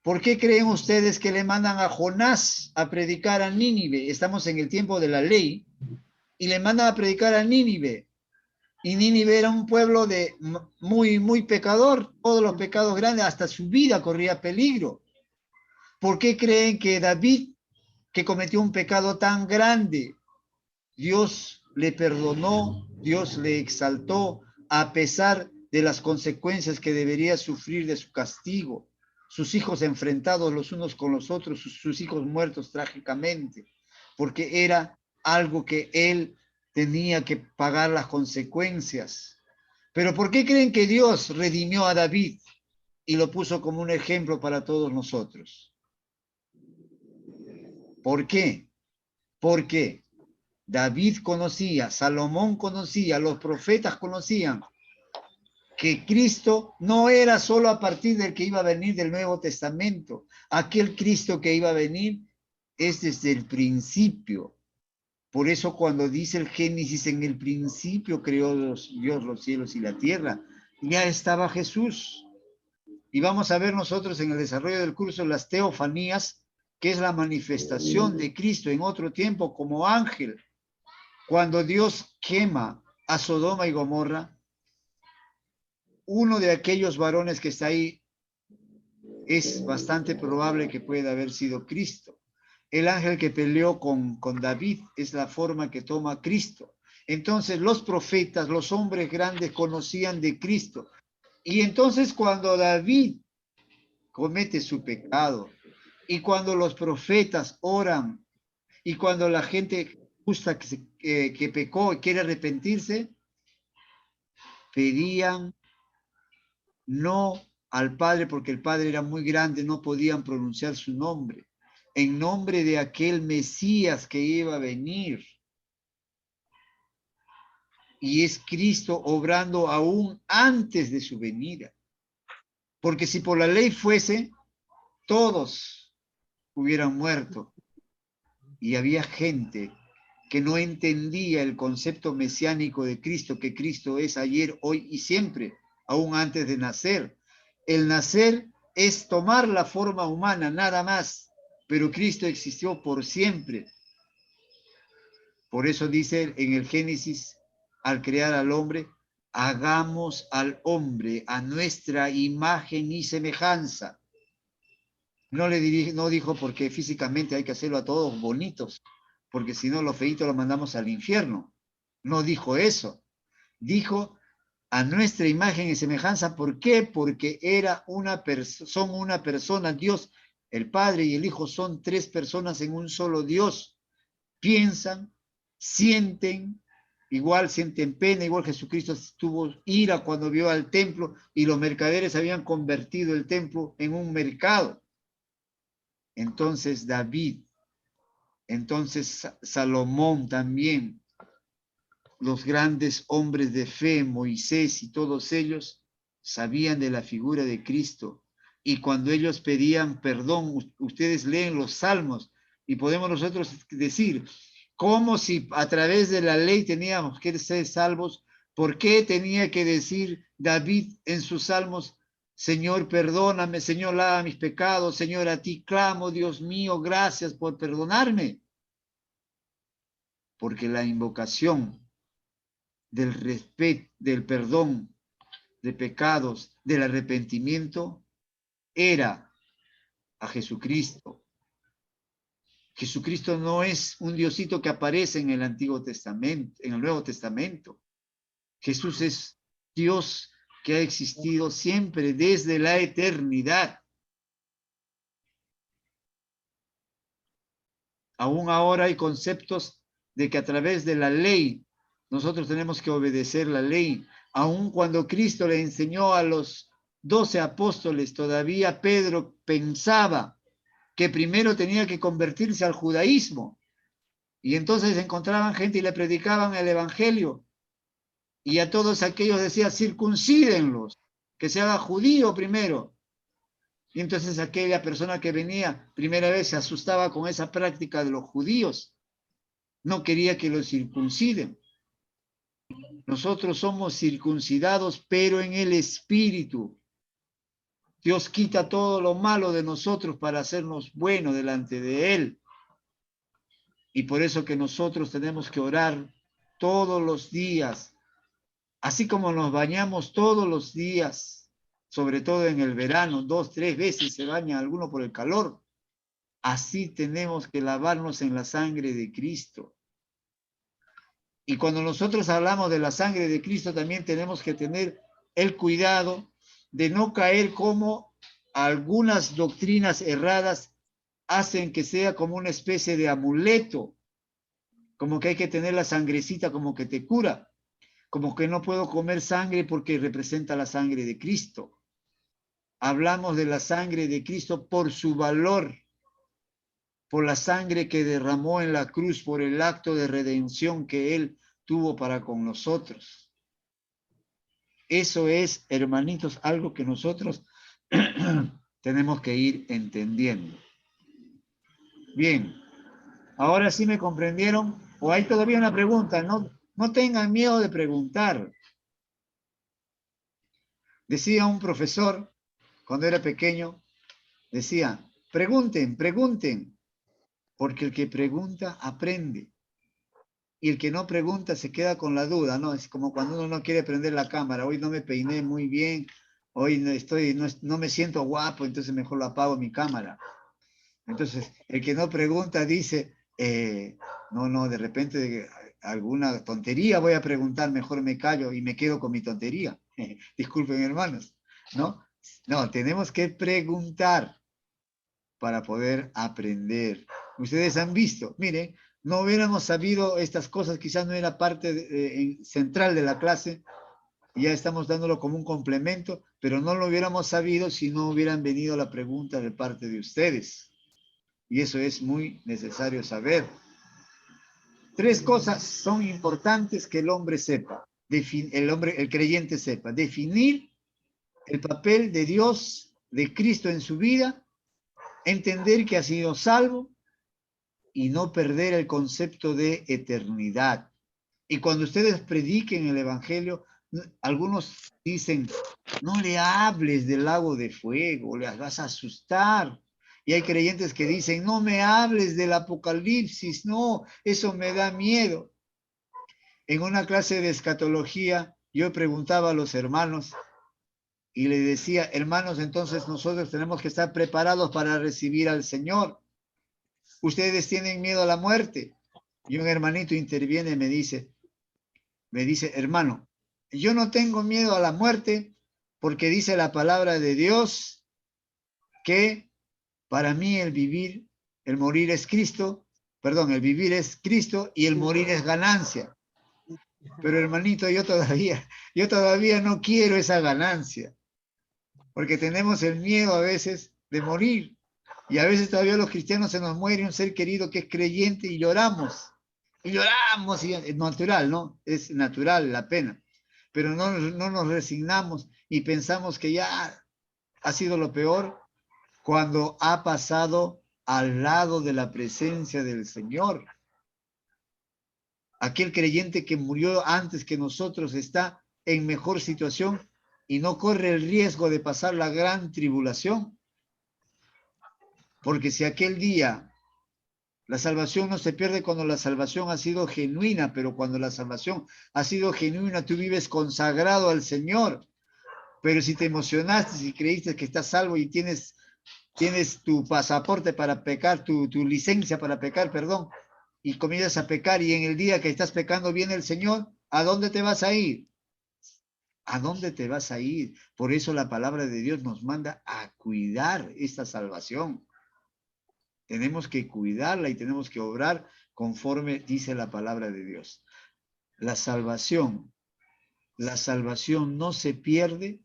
¿Por qué creen ustedes que le mandan a Jonás a predicar a Nínive? Estamos en el tiempo de la ley y le mandan a predicar a Nínive. Y Nínive era un pueblo muy pecador, todos los pecados grandes, hasta su vida corría peligro. ¿Por qué creen que David, que cometió un pecado tan grande, Dios le perdonó, Dios le exaltó, a pesar de las consecuencias que debería sufrir de su castigo? Sus hijos enfrentados los unos con los otros, sus hijos muertos trágicamente, porque era algo que él tenía que pagar las consecuencias. Pero ¿por qué creen que Dios redimió a David y lo puso como un ejemplo para todos nosotros? ¿Por qué? Porque David conocía, Salomón conocía, los profetas conocían que Cristo no era solo a partir del que iba a venir del Nuevo Testamento. Aquel Cristo que iba a venir es desde el principio. Por eso cuando dice el Génesis, en el principio creó Dios los cielos y la tierra, ya estaba Jesús. Y vamos a ver nosotros en el desarrollo del curso las teofanías, que es la manifestación de Cristo en otro tiempo como ángel. Cuando Dios quema a Sodoma y Gomorra, uno de aquellos varones que está ahí es bastante probable que pueda haber sido Cristo. El ángel que peleó con David es la forma que toma Cristo. Entonces los profetas, los hombres grandes conocían de Cristo. Y entonces cuando David comete su pecado, y cuando los profetas oran, y cuando la gente justa que pecó y quiere arrepentirse, pedían no al Padre, porque el Padre era muy grande, no podían pronunciar su nombre, en nombre de aquel Mesías que iba a venir. Y es Cristo obrando aún antes de su venida. Porque si por la ley fuese, todos hubieran muerto. Y había gente que no entendía el concepto mesiánico de Cristo, que Cristo es ayer, hoy y siempre, aún antes de nacer. El nacer es tomar la forma humana, nada más, pero Cristo existió por siempre. Por eso dice en el Génesis, al crear al hombre, hagamos al hombre a nuestra imagen y semejanza. No dijo porque físicamente hay que hacerlo a todos bonitos, porque si no los feitos los mandamos al infierno. No dijo eso. Dijo a nuestra imagen y semejanza. ¿Por qué? Porque son una persona. Dios, el Padre y el Hijo son tres personas en un solo Dios. Piensan, sienten, igual sienten pena, igual Jesucristo tuvo ira cuando vio al templo y los mercaderes habían convertido el templo en un mercado. Entonces David, entonces Salomón también, los grandes hombres de fe, Moisés y todos ellos, sabían de la figura de Cristo. Y cuando ellos pedían perdón, ustedes leen los salmos y podemos nosotros decir, como si a través de la ley teníamos que ser salvos, ¿por qué tenía que decir David en sus salmos, Señor, perdóname, Señor, lava mis pecados, Señor, a ti clamo, Dios mío, gracias por perdonarme? Porque la invocación del respeto, del perdón de pecados, del arrepentimiento, era a Jesucristo. Jesucristo no es un Diosito que aparece en el Antiguo Testamento, en el Nuevo Testamento. Jesús es Dios que ha existido siempre desde la eternidad. Aún ahora hay conceptos de que a través de la ley nosotros tenemos que obedecer la ley. Aún cuando Cristo le enseñó a los 12 apóstoles, todavía Pedro pensaba que primero tenía que convertirse al judaísmo. Y entonces encontraban gente y le predicaban el evangelio. Y a todos aquellos decía, circuncídenlos, que se haga judío primero. Y entonces aquella persona que venía primera vez se asustaba con esa práctica de los judíos. No quería que los circunciden. Nosotros somos circuncidados, pero en el espíritu. Dios quita todo lo malo de nosotros para hacernos buenos delante de Él. Y por eso que nosotros tenemos que orar todos los días, así como nos bañamos todos los días, sobre todo en el verano, 2, 3 veces se baña alguno por el calor. Así tenemos que lavarnos en la sangre de Cristo. Y cuando nosotros hablamos de la sangre de Cristo, también tenemos que tener el cuidado de no caer como algunas doctrinas erradas hacen que sea como una especie de amuleto, como que hay que tener la sangrecita como que te cura, como que no puedo comer sangre porque representa la sangre de Cristo. Hablamos de la sangre de Cristo por su valor, por la sangre que derramó en la cruz, por el acto de redención que Él tuvo para con nosotros. Eso es, hermanitos, algo que nosotros tenemos que ir entendiendo. Bien, ahora sí me comprendieron, o hay todavía una pregunta, no tengan miedo de preguntar. Decía un profesor, cuando era pequeño, decía, pregunten, pregunten, porque el que pregunta aprende. Y el que no pregunta se queda con la duda, ¿no? Es como cuando uno no quiere prender la cámara. Hoy no me peiné muy bien, hoy no me siento guapo, entonces mejor lo apago mi cámara. Entonces, el que no pregunta dice, no, de repente alguna tontería voy a preguntar, mejor me callo y me quedo con mi tontería. Disculpen, hermanos, ¿no? No, tenemos que preguntar para poder aprender. Ustedes han visto, miren, no hubiéramos sabido estas cosas, quizás no era parte central de la clase, ya estamos dándolo como un complemento, pero no lo hubiéramos sabido si no hubieran venido la pregunta de parte de ustedes. Y eso es muy necesario saber. 3 cosas son importantes que el hombre sepa, el creyente sepa. Definir el papel de Dios, de Cristo en su vida, entender que ha sido salvo y no perder el concepto de eternidad. Y cuando ustedes prediquen el evangelio, algunos dicen, no le hables del lago de fuego, les vas a asustar. Y hay creyentes que dicen, no me hables del apocalipsis, no, eso me da miedo. En una clase de escatología, yo preguntaba a los hermanos y le decía, hermanos, entonces nosotros tenemos que estar preparados para recibir al Señor. Ustedes tienen miedo a la muerte. Y un hermanito interviene y me dice, hermano, yo no tengo miedo a la muerte porque dice la palabra de Dios que para mí el morir es Cristo, perdón, el vivir es Cristo y el morir es ganancia. Pero hermanito, yo todavía no quiero esa ganancia, porque tenemos el miedo a veces de morir. Y a veces todavía los cristianos se nos muere un ser querido que es creyente y lloramos. Y lloramos, y es natural, ¿no? Es natural la pena. Pero no nos resignamos y pensamos que ya ha sido lo peor cuando ha pasado al lado de la presencia del Señor. Aquel creyente que murió antes que nosotros está en mejor situación y no corre el riesgo de pasar la gran tribulación. Porque si aquel día la salvación no se pierde cuando la salvación ha sido genuina, pero cuando la salvación ha sido genuina, tú vives consagrado al Señor. Pero si te emocionaste y creíste que estás salvo y tienes tu pasaporte para pecar, tu licencia para pecar, perdón, y comienzas a pecar y en el día que estás pecando viene el Señor, ¿a dónde te vas a ir? ¿A dónde te vas a ir? Por eso la palabra de Dios nos manda a cuidar esta salvación. Tenemos que cuidarla y tenemos que obrar conforme dice la palabra de Dios. La salvación no se pierde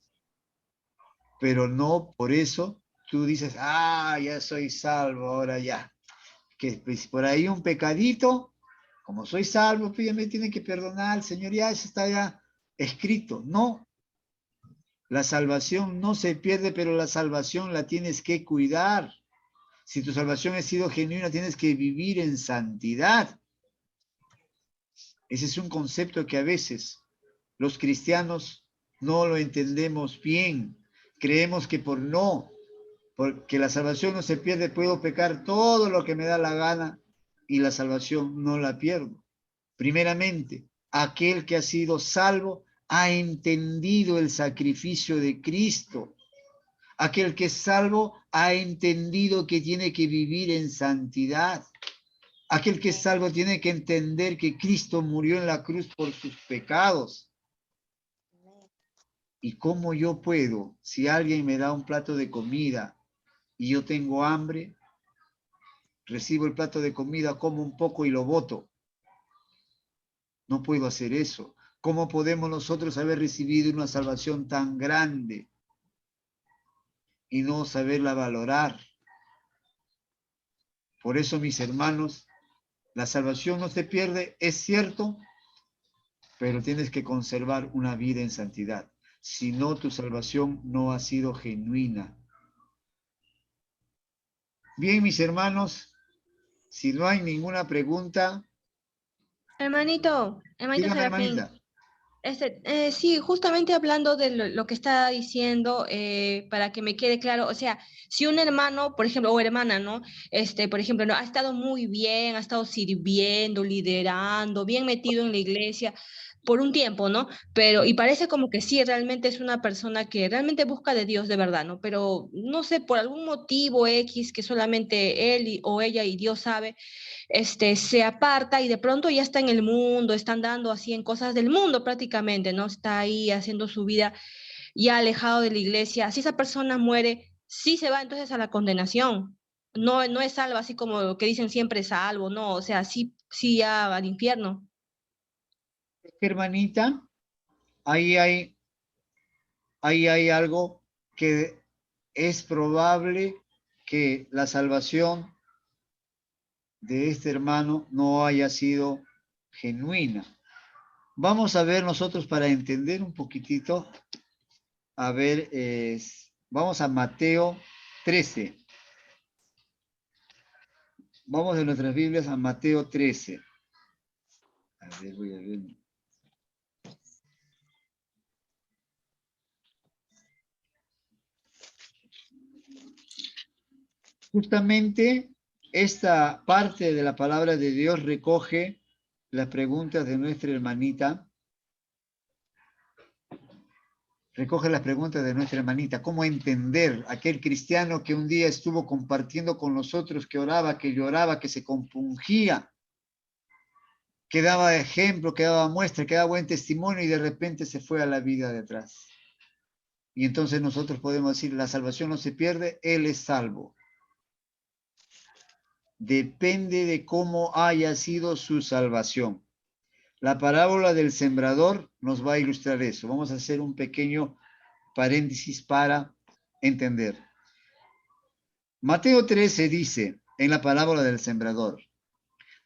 pero no por eso tú dices, ah, ya soy salvo, ahora ya. Que pues, por ahí un pecadito, como soy salvo, pues ya me tiene que perdonar, el Señor, ya eso está ya escrito. No, la salvación no se pierde, pero la salvación la tienes que cuidar. Si tu salvación ha sido genuina, tienes que vivir en santidad. Ese es un concepto que a veces los cristianos no lo entendemos bien. Creemos que porque la salvación no se pierde, puedo pecar todo lo que me da la gana y la salvación no la pierdo. Primeramente, aquel que ha sido salvo ha entendido el sacrificio de Cristo. Aquel que es salvo ha entendido que tiene que vivir en santidad. Aquel que es salvo tiene que entender que Cristo murió en la cruz por sus pecados. ¿Y cómo yo puedo, si alguien me da un plato de comida y yo tengo hambre, recibo el plato de comida, como un poco y lo boto? No puedo hacer eso. ¿Cómo podemos nosotros haber recibido una salvación tan grande y no saberla valorar? Por eso, mis hermanos, la salvación no se pierde, es cierto, pero tienes que conservar una vida en santidad. Si no, tu salvación no ha sido genuina. Bien, mis hermanos, si no hay ninguna pregunta, Hermanito dígame, Serafín. hermanita. Sí, justamente hablando de lo que está diciendo, para que me quede claro, o sea, si un hermano, por ejemplo, o hermana, ¿no? Por ejemplo, ¿no? Ha estado muy bien, ha estado sirviendo, liderando, bien metido en la iglesia por un tiempo, ¿no? Y parece como que sí, realmente es una persona que realmente busca de Dios de verdad, ¿no? Pero no sé, por algún motivo X que solamente él o ella y Dios sabe, se aparta y de pronto ya está en el mundo, está andando así en cosas del mundo prácticamente, ¿no? Está ahí haciendo su vida ya alejado de la iglesia. Si esa persona muere, sí se va entonces a la condenación. No, no es salvo, así como lo que dicen siempre salvo, no, o sea, sí, sí ya al infierno. Hermanita, ahí hay algo que es probable que la salvación de este hermano no haya sido genuina. Vamos a ver nosotros para entender un poquitito, a ver, vamos a Mateo 13. Vamos de nuestras Biblias a Mateo 13. A ver, voy a ver. Justamente esta parte de la palabra de Dios recoge las preguntas de nuestra hermanita. Recoge las preguntas de nuestra hermanita. ¿Cómo entender aquel cristiano que un día estuvo compartiendo con nosotros, que oraba, que lloraba, que se compungía, que daba ejemplo, que daba muestra, que daba buen testimonio y de repente se fue a la vida de atrás? Y entonces nosotros podemos decir, la salvación no se pierde, él es salvo. Depende de cómo haya sido su salvación. La parábola del sembrador nos va a ilustrar eso. Vamos a hacer un pequeño paréntesis para entender. Mateo 13 dice, en la parábola del sembrador,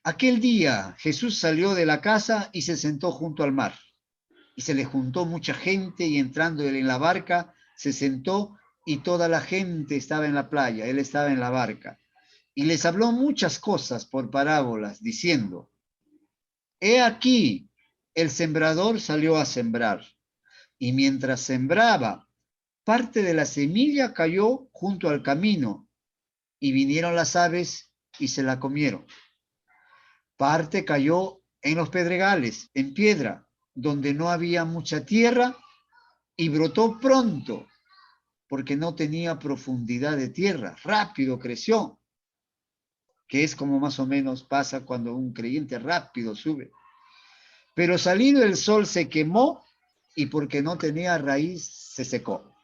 aquel día Jesús salió de la casa y se sentó junto al mar. Y se le juntó mucha gente y entrando él en la barca, se sentó y toda la gente estaba en la playa, él estaba en la barca. Y les habló muchas cosas por parábolas, diciendo, he aquí, el sembrador salió a sembrar. Y mientras sembraba, parte de la semilla cayó junto al camino, y vinieron las aves y se la comieron. Parte cayó en los pedregales, en piedra, donde no había mucha tierra, y brotó pronto, porque no tenía profundidad de tierra. Rápido creció, que es como más o menos pasa cuando un creyente rápido sube. Pero salido el sol se quemó, y porque no tenía raíz, se secó.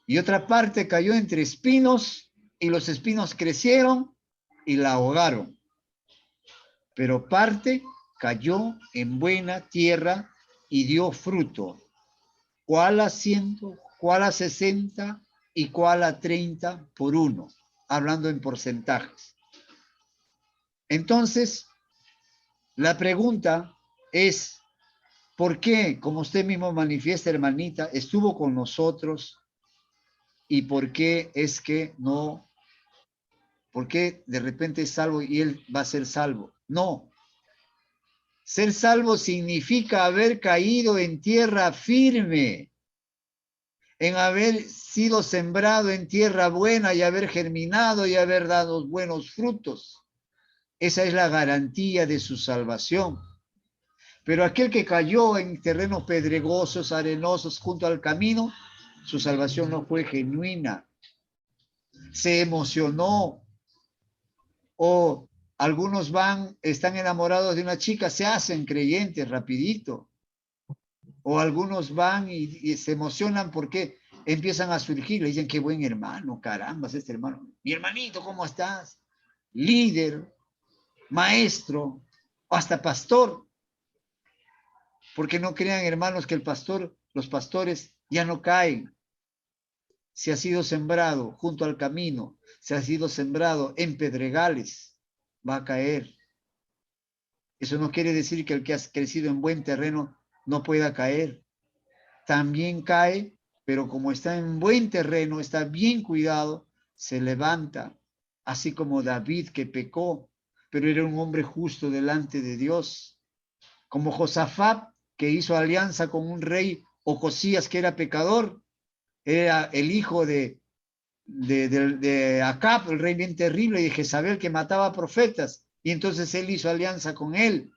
Y otra parte cayó entre espinos, y los espinos crecieron y la ahogaron. Pero parte cayó en buena tierra y dio fruto, ¿cuál a 100, cuál a 60 y cuál a 30 por 1, hablando en porcentajes. Entonces, la pregunta es, ¿por qué, como usted mismo manifiesta, hermanita, estuvo con nosotros y por qué es que no, por qué de repente es salvo y él va a ser salvo? No. Ser salvo significa haber caído en tierra firme, en haber sido sembrado en tierra buena y haber germinado y haber dado buenos frutos. Esa es la garantía de su salvación. Pero aquel que cayó en terrenos pedregosos, arenosos, junto al camino, su salvación no fue genuina. Se emocionó. O algunos están enamorados de una chica, se hacen creyentes rapidito. O algunos van y se emocionan porque empiezan a surgir, le dicen, qué buen hermano, caramba, este hermano. Mi hermanito, ¿cómo estás? Líder, maestro, o hasta pastor. Porque no crean, hermanos, que los pastores ya no caen. Se ha sido sembrado junto al camino, se ha sido sembrado en pedregales, va a caer. Eso no quiere decir que el que ha crecido en buen terreno no pueda caer. También cae, pero como está en buen terreno, está bien cuidado, se levanta. Así como David, que pecó, pero era un hombre justo delante de Dios. Como Josafat, que hizo alianza con un rey, Ocosías, que era pecador, era el hijo de Acab, el rey bien terrible, y de Jezabel, que mataba profetas, y entonces él hizo alianza con él.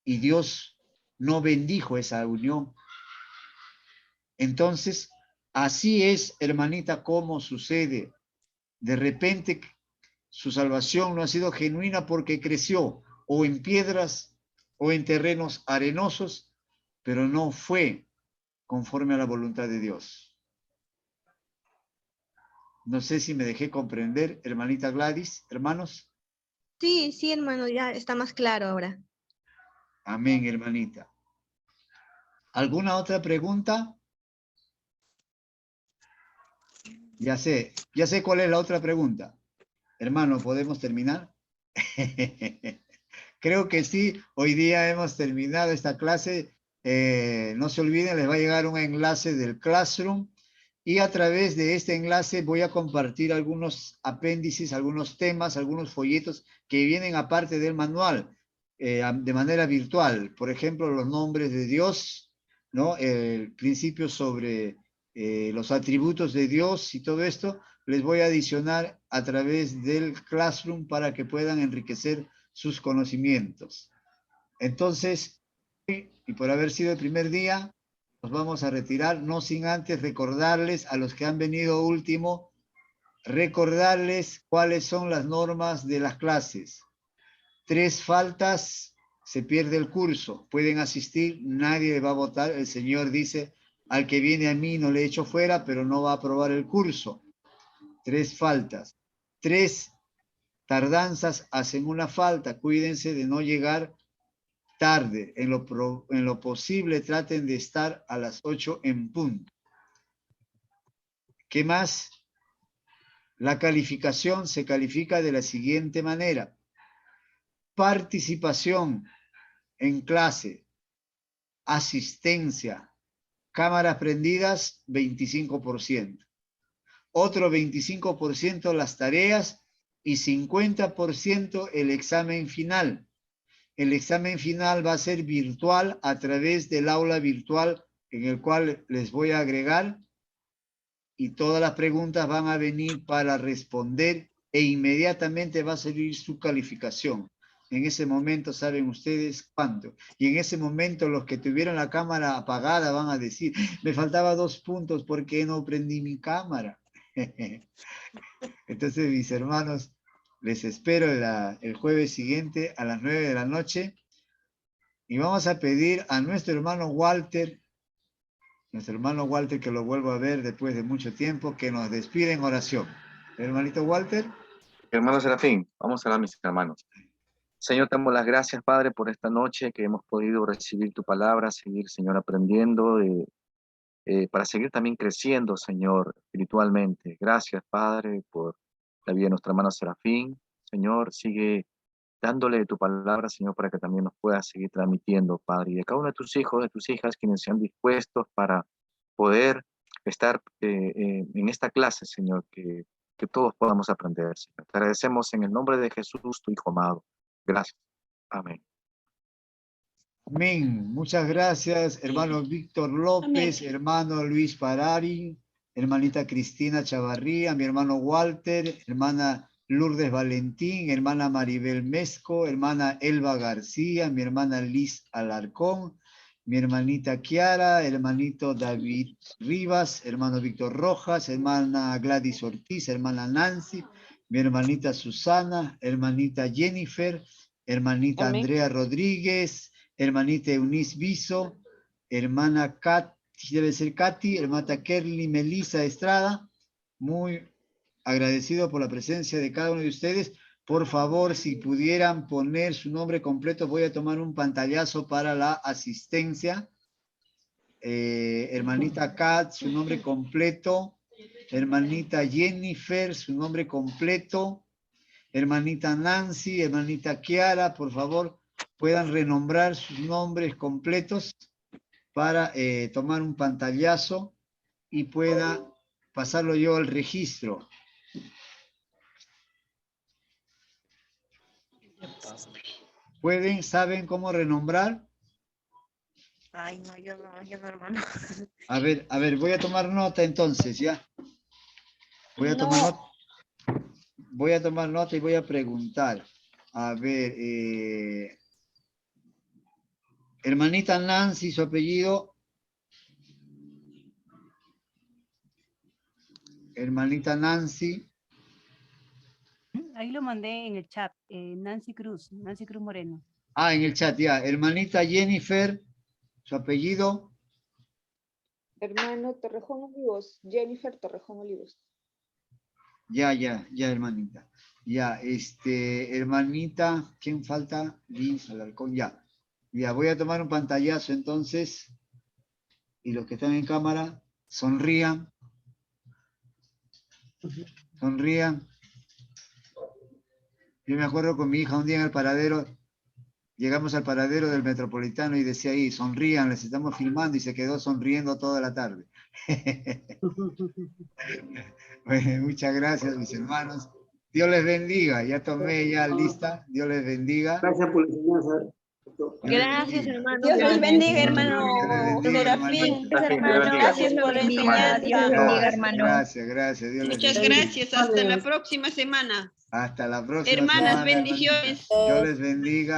Y Dios no bendijo esa unión. Entonces, así es, hermanita, como sucede. De repente, su salvación no ha sido genuina porque creció o en piedras o en terrenos arenosos, pero no fue conforme a la voluntad de Dios. No sé si me dejé comprender, hermanita Gladys, hermanos. Sí, sí, hermano, ya está más claro ahora. Amén, hermanita. ¿Alguna otra pregunta? Ya sé cuál es la otra pregunta. Hermano, ¿podemos terminar? Creo que sí, hoy día hemos terminado esta clase. No se olviden, les va a llegar un enlace del Classroom y a través de este enlace voy a compartir algunos apéndices, algunos temas, algunos folletos que vienen aparte del manual de manera virtual. Por ejemplo, los nombres de Dios, ¿no? El principio sobre los atributos de Dios y todo esto, les voy a adicionar a través del Classroom para que puedan enriquecer sus conocimientos. Entonces, y por haber sido el primer día, nos vamos a retirar, no sin antes recordarles a los que han venido último, recordarles cuáles son las normas de las clases. 3 faltas, se pierde el curso. Pueden asistir, nadie va a votar. El Señor dice, al que viene a mí no le echo fuera, pero no va a aprobar el curso. 3 faltas. 3 tardanzas hacen una falta. Cuídense de no llegar tarde. En lo posible traten de estar a las 8 en punto. ¿Qué más? La calificación se califica de la siguiente manera. Participación en clase, asistencia, cámaras prendidas, 25%. Otro 25% las tareas y 50% el examen final. El examen final va a ser virtual a través del aula virtual en el cual les voy a agregar y todas las preguntas van a venir para responder e inmediatamente va a salir su calificación. En ese momento saben ustedes cuánto. Y en ese momento los que tuvieron la cámara apagada van a decir, me faltaba 2 puntos, ¿por qué no prendí mi cámara? Entonces, mis hermanos, les espero el jueves siguiente a las 9 de la noche y vamos a pedir a nuestro hermano Walter, que lo vuelvo a ver después de mucho tiempo, que nos despide en oración. Hermanito Walter. Hermano Serafín, vamos a orar, mis hermanos. Señor, te damos las gracias, Padre, por esta noche que hemos podido recibir tu palabra, seguir, Señor, aprendiendo de para seguir también creciendo, Señor, espiritualmente. Gracias, Padre, por la vida de nuestra hermana Serafín. Señor, sigue dándole tu palabra, Señor, para que también nos pueda seguir transmitiendo, Padre. Y de cada uno de tus hijos, de tus hijas, quienes sean dispuestos para poder estar en esta clase, Señor, que todos podamos aprender, Señor. Te agradecemos en el nombre de Jesús, tu Hijo amado. Gracias. Amén. Amén. Muchas gracias, hermano Víctor López, Amén. hermano Luis Parari, hermanita Cristina Chavarría, mi hermano Walter, hermana Lourdes Valentín, hermana Maribel Mesco, hermana Elba García, mi hermana Liz Alarcón, mi hermanita Kiara, hermanito David Rivas, hermano Víctor Rojas, hermana Gladys Ortiz, hermana Nancy, mi hermanita Susana, hermanita Jennifer, hermanita Amén. Andrea Rodríguez, hermanita Eunice Viso, hermana Kat, debe ser Katy, hermana Kerly Melissa Estrada. Muy agradecido por la presencia de cada uno de ustedes. Por favor, si pudieran poner su nombre completo, voy a tomar un pantallazo para la asistencia. Hermanita Kat, su nombre completo. Hermanita Jennifer, su nombre completo. Hermanita Nancy, hermanita Kiara, por favor, puedan renombrar sus nombres completos para tomar un pantallazo y pueda pasarlo yo al registro. ¿Pueden? ¿Saben cómo renombrar? Ay, no, yo no, hermano. A ver, voy a tomar nota entonces, ¿ya? Voy a tomar nota. Voy a tomar nota y voy a preguntar. A ver, hermanita Nancy, su apellido. Hermanita Nancy. Ahí lo mandé en el chat. Nancy Cruz Moreno. Ah, en el chat, ya. Hermanita Jennifer, su apellido. Hermano Torrejón Olivos, Jennifer Torrejón Olivos. Ya, hermanita. Ya, hermanita, ¿quién falta? Liz Alarcón, ya. Ya, voy a tomar un pantallazo entonces. Y los que están en cámara, sonrían. Sonrían. Yo me acuerdo con mi hija un día en el paradero, llegamos al paradero del Metropolitano y decía ahí, sonrían, les estamos filmando, y se quedó sonriendo toda la tarde. Bueno, muchas gracias, mis hermanos. Dios les bendiga. Ya tomé ya lista. Dios les bendiga. Gracias por la enseñanza. Gracias, hermano. Dios les bendiga, hermano bendiga, Serafín. hermano. Gracias por la enseñanza. Gracias. Dios les Muchas bendiga. gracias. Hasta la próxima semana. Hasta la próxima Hermanas, semana, bendiciones. Dios les bendiga.